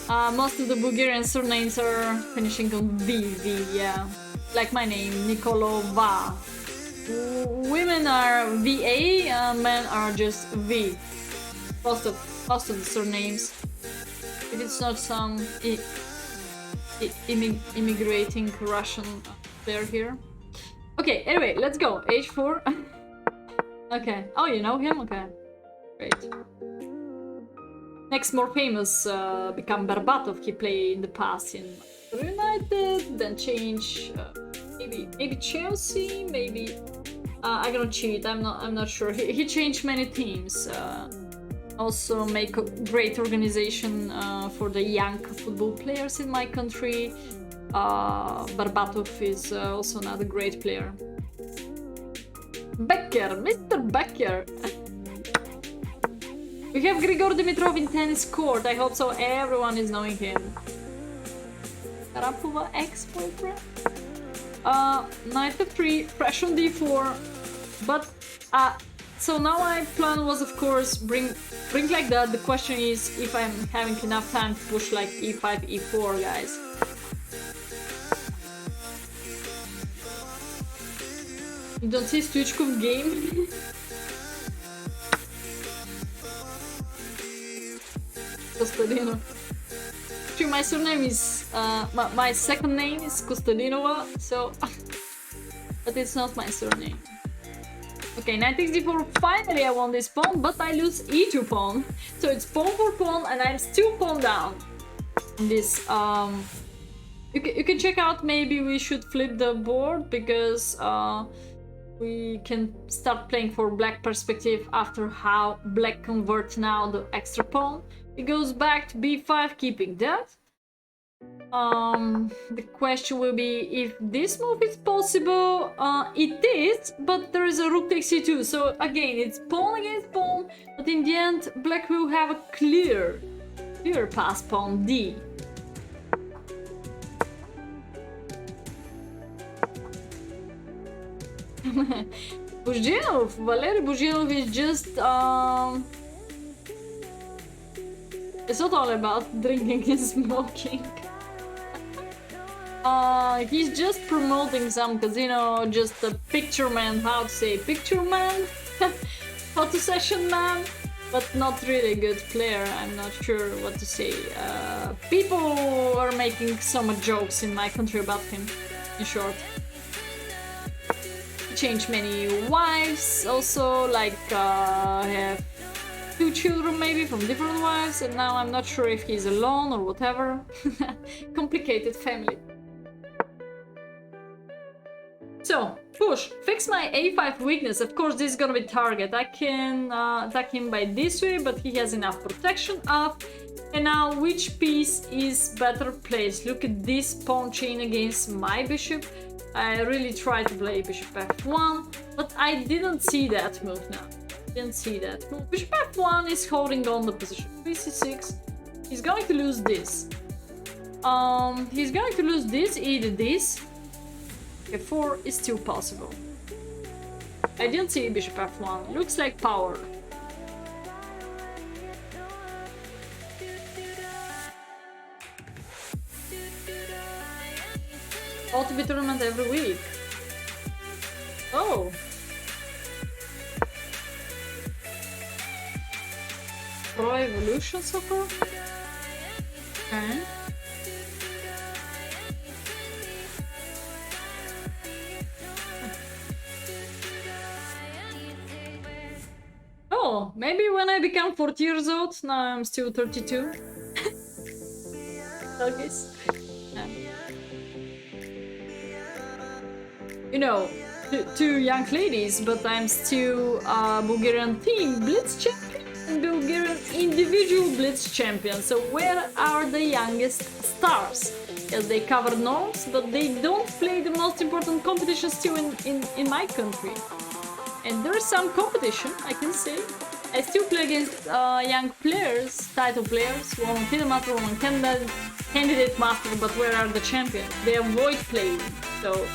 S1: Most of the Bulgarian surnames are finishing on V, yeah. Like my name, Nikolova. Women are VA, men are just V. Most of the surnames. If it's not some immigrating Russian player here. Okay, anyway, let's go. H4. Okay. Oh, you know him? Okay. Great. Next, more famous become Berbatov. He played in the past in United, then change maybe Chelsea, maybe I'm gonna cheat. I'm not sure. He changed many teams. Also make a great organization for the young football players in my country. Berbatov is also another great player. Becker, Mr. Becker. We have Grigor Dimitrov in tennis court. I hope so. Everyone is knowing him. Sharapova ex-boyfriend. Knight f3, pressure on d4. But so now my plan was, of course, bring like that. The question is if I'm having enough time to push like e5, e4, guys. You don't see Stoichkov game? Kostadinov. Actually, my surname is my second name is Kostadinova, so but it's not my surname. Okay, knight takes d4. Finally, I won this pawn, but I lose e2 pawn. So it's pawn for pawn, and I'm still pawn down. This you can check out. Maybe we should flip the board because we can start playing for black perspective after how black converts now the extra pawn. It goes back to b5, keeping that. The question will be if this move is possible. It is, but there is a rook takes c2. So again, it's pawn against pawn, but in the end, black will have a clear pass pawn d. Buzhinov, Valery Buzhinov is just it's not all about drinking and smoking. He's just promoting some casino, just a picture man, how to say picture man, photo session man, but not really a good player. I'm not sure what to say. People are making so much jokes in my country about him, in short. He changed many wives, also, like, have 2 children maybe from different wives, and now I'm not sure if he's alone or whatever. Complicated family. So, push. Fix my A5 weakness. Of course, this is gonna be target. I can attack him by this way, but he has enough protection up. And now, which piece is better placed? Look at this pawn chain against my bishop. I really tried to play bishop f1, but I didn't see that move now. Didn't see that move. Bishop f1 is holding on the position. bc6. He's going to lose this. He's going to lose this, either this. F4 is still possible. I didn't see bishop f1. Looks like power. OTB tournament every week. Oh. Pro Evolution Soccer? Okay. Oh, maybe when I become 40 years old. Now I'm still 32. I guess. Yeah. You know, two young ladies, but I'm still Bulgarian team Blitz champion and Bulgarian individual Blitz champion. So where are the youngest stars? Yes, they cover norms, but they don't play the most important competition still in my country. And there's some competition, I can say. I still play against young players, title players, woman FIDE master, woman candidate master, but where are the champions? They avoid playing. So,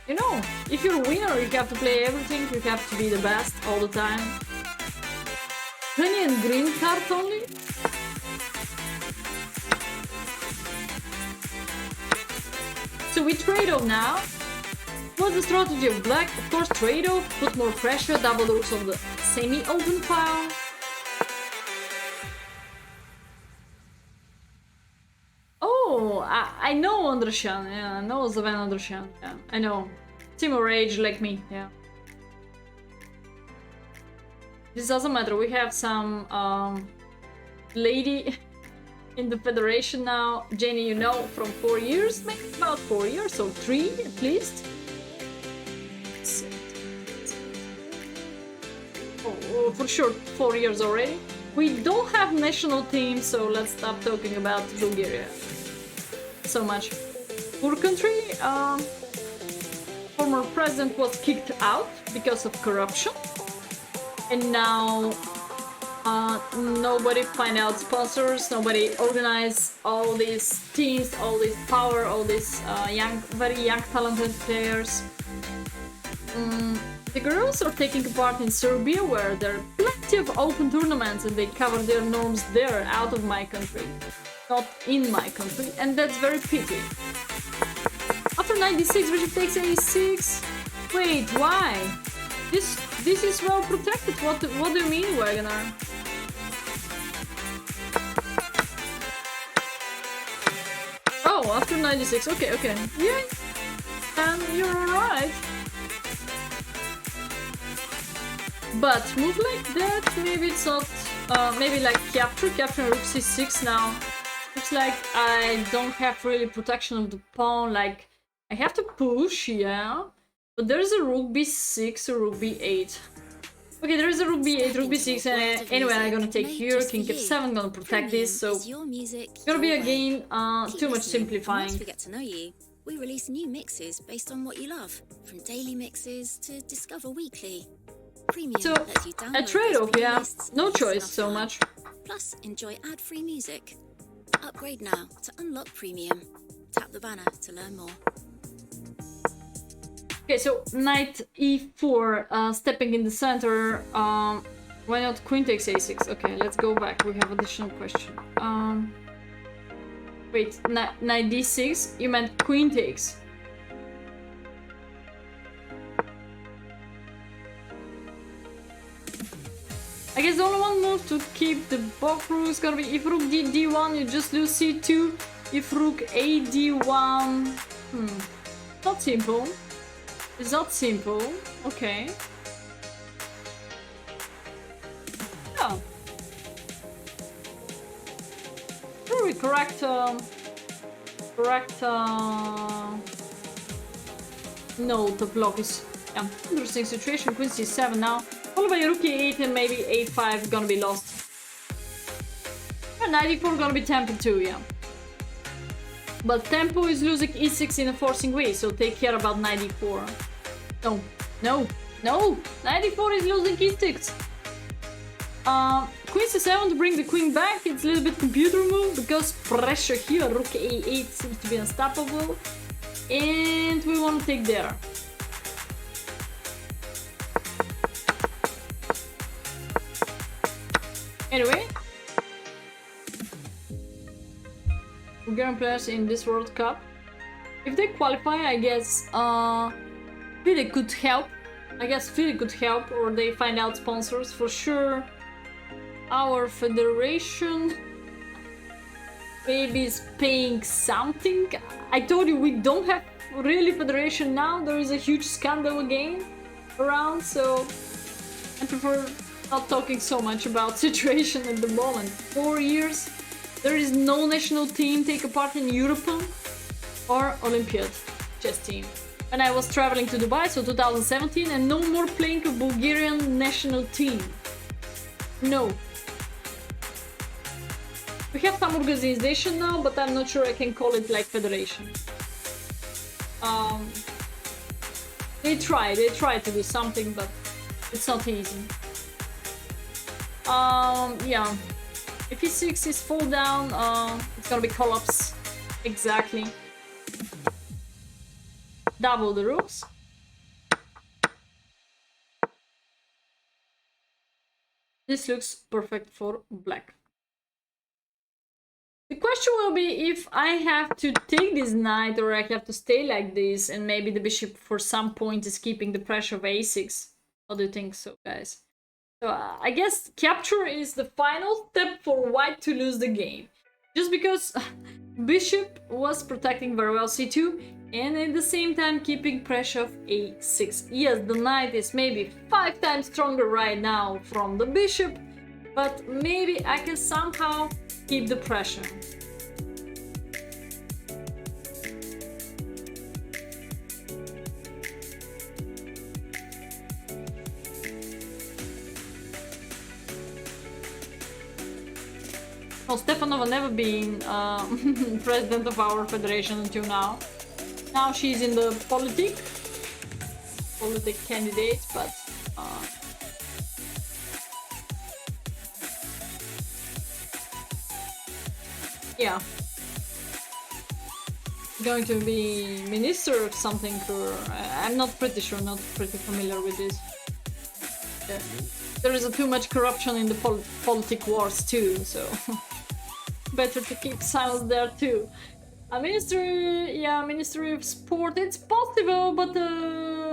S1: you know, if you're a winner, you have to play everything, you have to be the best all the time. Honey and green card only? So we trade off now. What's the strategy of black? Of course, trade off, put more pressure, double the rules of the semi-open file. Oh, I know Androshan, yeah, I know Zaven Androshan, yeah, I know. Timur Rage like me, yeah. This doesn't matter, we have some lady in the federation now. Jenny, you know, from 4 years, maybe about 4 years, or 3 at least. Oh, for sure, 4 years already. We don't have national team, so let's stop talking about Bulgaria so much. Poor country. Former president was kicked out because of corruption, and now nobody find out sponsors, nobody organize all these teams, all this power, all these very young talented players. The girls are taking part in Serbia, where there are plenty of open tournaments and they cover their norms there, out of my country, not in my country, and that's very pity. After 96, bishop takes a6. Wait, why? This is well protected. What do you mean, Wagoner? Oh, after 96. Okay. Yeah, and you're alright. But move like that, maybe it's not, maybe like capture rook c6 now. Looks like I don't have really protection of the pawn, like I have to push, yeah. But there's a rook b6 or rook b8. Okay, there is a rook b8, rook b6, and anyway I'm gonna take here, king f7, gonna protect this, so it's gonna be again too much simplifying.
S2: Once we get to know you, we release new mixes based on what you love, from daily mixes to Discover Weekly. Premium
S1: So,
S2: lets you download
S1: a trade-off,
S2: those
S1: yeah.
S2: playlists
S1: No
S2: in
S1: choice
S2: enough
S1: so
S2: time.
S1: much.
S2: Plus, enjoy ad-free music. Upgrade now to unlock premium. Tap the banner to learn more.
S1: Okay, so knight e4, stepping in the center. Why not queen takes a6? Okay, let's go back. We have additional question. Wait, knight d6? You meant queen takes. I guess the only one move to keep the buff rook is gonna be if rook d1, you just lose c2. If rook a d1, not simple. It's not simple. Okay. Yeah. Probably correct. No, the block is interesting situation. Queen c7 now, followed by rook e8 and maybe a5 gonna be lost. And knight e4 gonna be tempo too, yeah. But tempo is losing e6 in a forcing way, so take care about knight e4. No, no, no! Knight e4 is losing e6. Queen c7 to bring the queen back. It's a little bit computer move because pressure here. Rook a8 seems to be unstoppable, and we want to take there. Anyway, Bulgarian players in this World Cup, if they qualify, I guess FIDE could help. I guess FIDE could help, or they find out sponsors for sure. Our federation maybe is paying something. I told you we don't have really federation now. There is a huge scandal again around, so I prefer not talking so much about situation at the moment. 4 years, there is no national team take a part in European or Olympiad chess team. When I was traveling to Dubai, so 2017, and no more playing a Bulgarian national team. No. We have some organization now, but I'm not sure I can call it like federation. They try to do something, but it's not easy. Yeah. If e6 is fall down, it's gonna be collapse. Exactly. Double the rooks. This looks perfect for black. The question will be if I have to take this knight or I have to stay like this and maybe the bishop for some point is keeping the pressure of a6. What do you think so, guys? So I guess capture is the final step for white to lose the game. Just because bishop was protecting very well c2 and at the same time keeping pressure of a6. Yes, the knight is maybe 5 times stronger right now from the bishop, but maybe I can somehow keep the pressure. Well, Stefanova never been president of our federation until now. Now she's in the politic candidate, but yeah, going to be minister of something, or I'm not pretty sure, not pretty familiar with this. There is too much corruption in the politic wars too, so better to keep silence there too. A Ministry of Sport, it's possible, but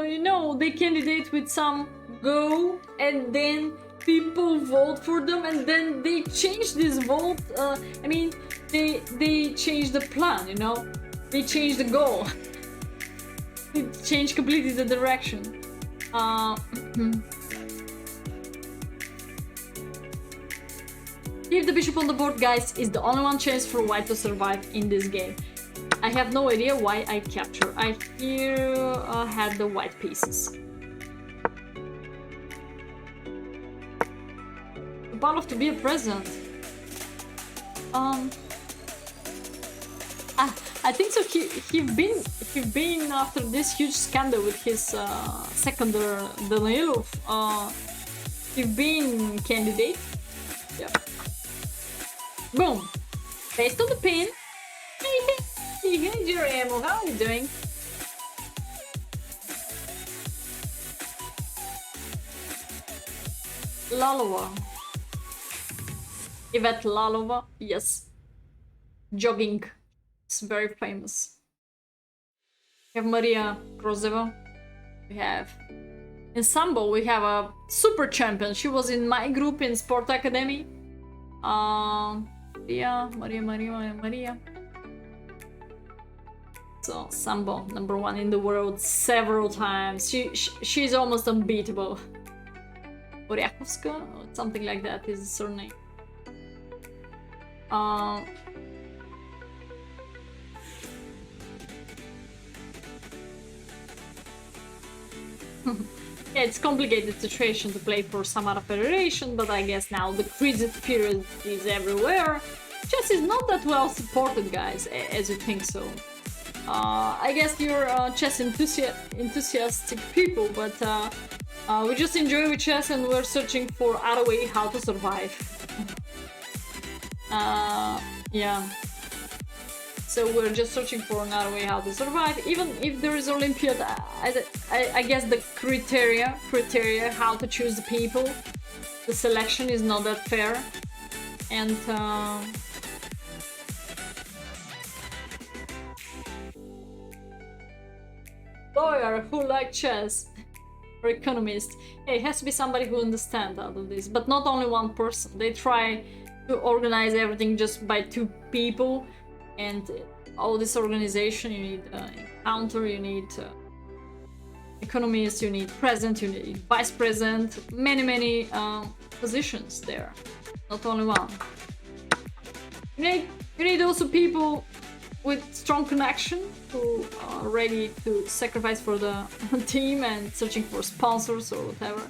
S1: you know, they candidate with some go and then people vote for them and then they change this vote. I mean, they change the plan, you know, they change the goal. They change completely the direction. Leave the bishop on the board, guys, is the only one chance for white to survive in this game. I have no idea why I capture. I here had the white pieces. Balov to be a president. I think so. He been after this huge scandal with his seconder Danilov. He been candidate. Yeah. Boom. Based on the pin. Hey, Jeremo, how are you doing? Lalova. Yvette Lalova, yes. Jogging. It's very famous. We have Maria Grozeva. We have in Sambo, we have a super champion. She was in my group in Sport Academy. Maria. So Sambo, #1 in the world several times. She's almost unbeatable. Oryakovska, or something like that is the surname. Yeah, it's complicated situation to play for Samara Federation, but I guess now the crisis period is everywhere. Chess is not that well supported, guys, as you think so. I guess you're chess enthusiastic people, but we just enjoy with chess and we're searching for other way how to survive. Yeah. So we're just searching for another way how to survive. Even if there is Olympiad, I guess the criteria how to choose the people, the selection is not that fair. And lawyer who like chess or economist. Hey, it has to be somebody who understands all of this, but not only one person. They try to organize everything just by 2 people. And all this organization, you need encounter, you need economist, you need president, you need vice president, many positions there, not only one. You need also people with strong connection who are ready to sacrifice for the team and searching for sponsors or whatever.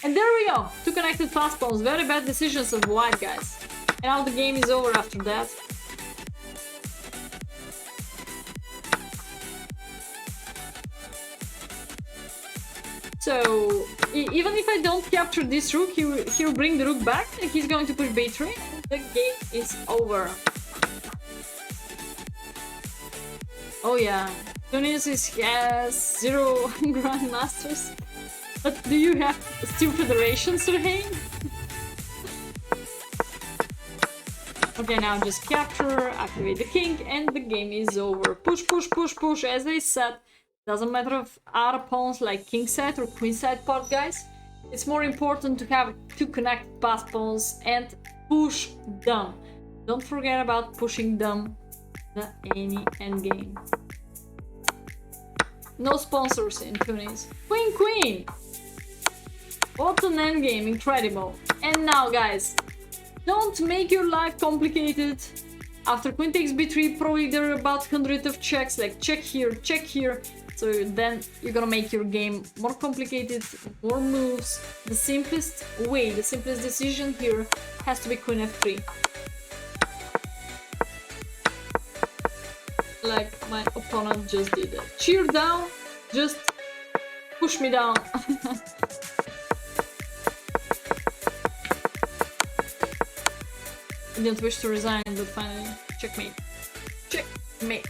S1: And there we go, 2 connected fast pawns, very bad decisions of white, guys. And now the game is over after that. So, even if I don't capture this rook, he'll bring the rook back, and he's going to push b3, and the game is over. Oh yeah, Tunis has 0 grandmasters. But do you have Steel Federation, Serhain? Okay, now just capture, activate the king, and the game is over. Push, push, push, push, as I said. Doesn't matter if other pawns like king side or queen side part, guys. It's more important to have 2 connected pass pawns and push them. Don't forget about pushing them the any endgame. No sponsors in Tunis. Queen, queen! What an endgame, incredible. And now, guys, don't make your life complicated. After queen takes b3, probably there are about 100 of checks, like check here, check here. So then you're gonna make your game more complicated, more moves. The simplest way, the simplest decision here has to be queen f3. Like my opponent just did it. Cheer down, just push me down. I didn't wish to resign, but finally, checkmate. Checkmate.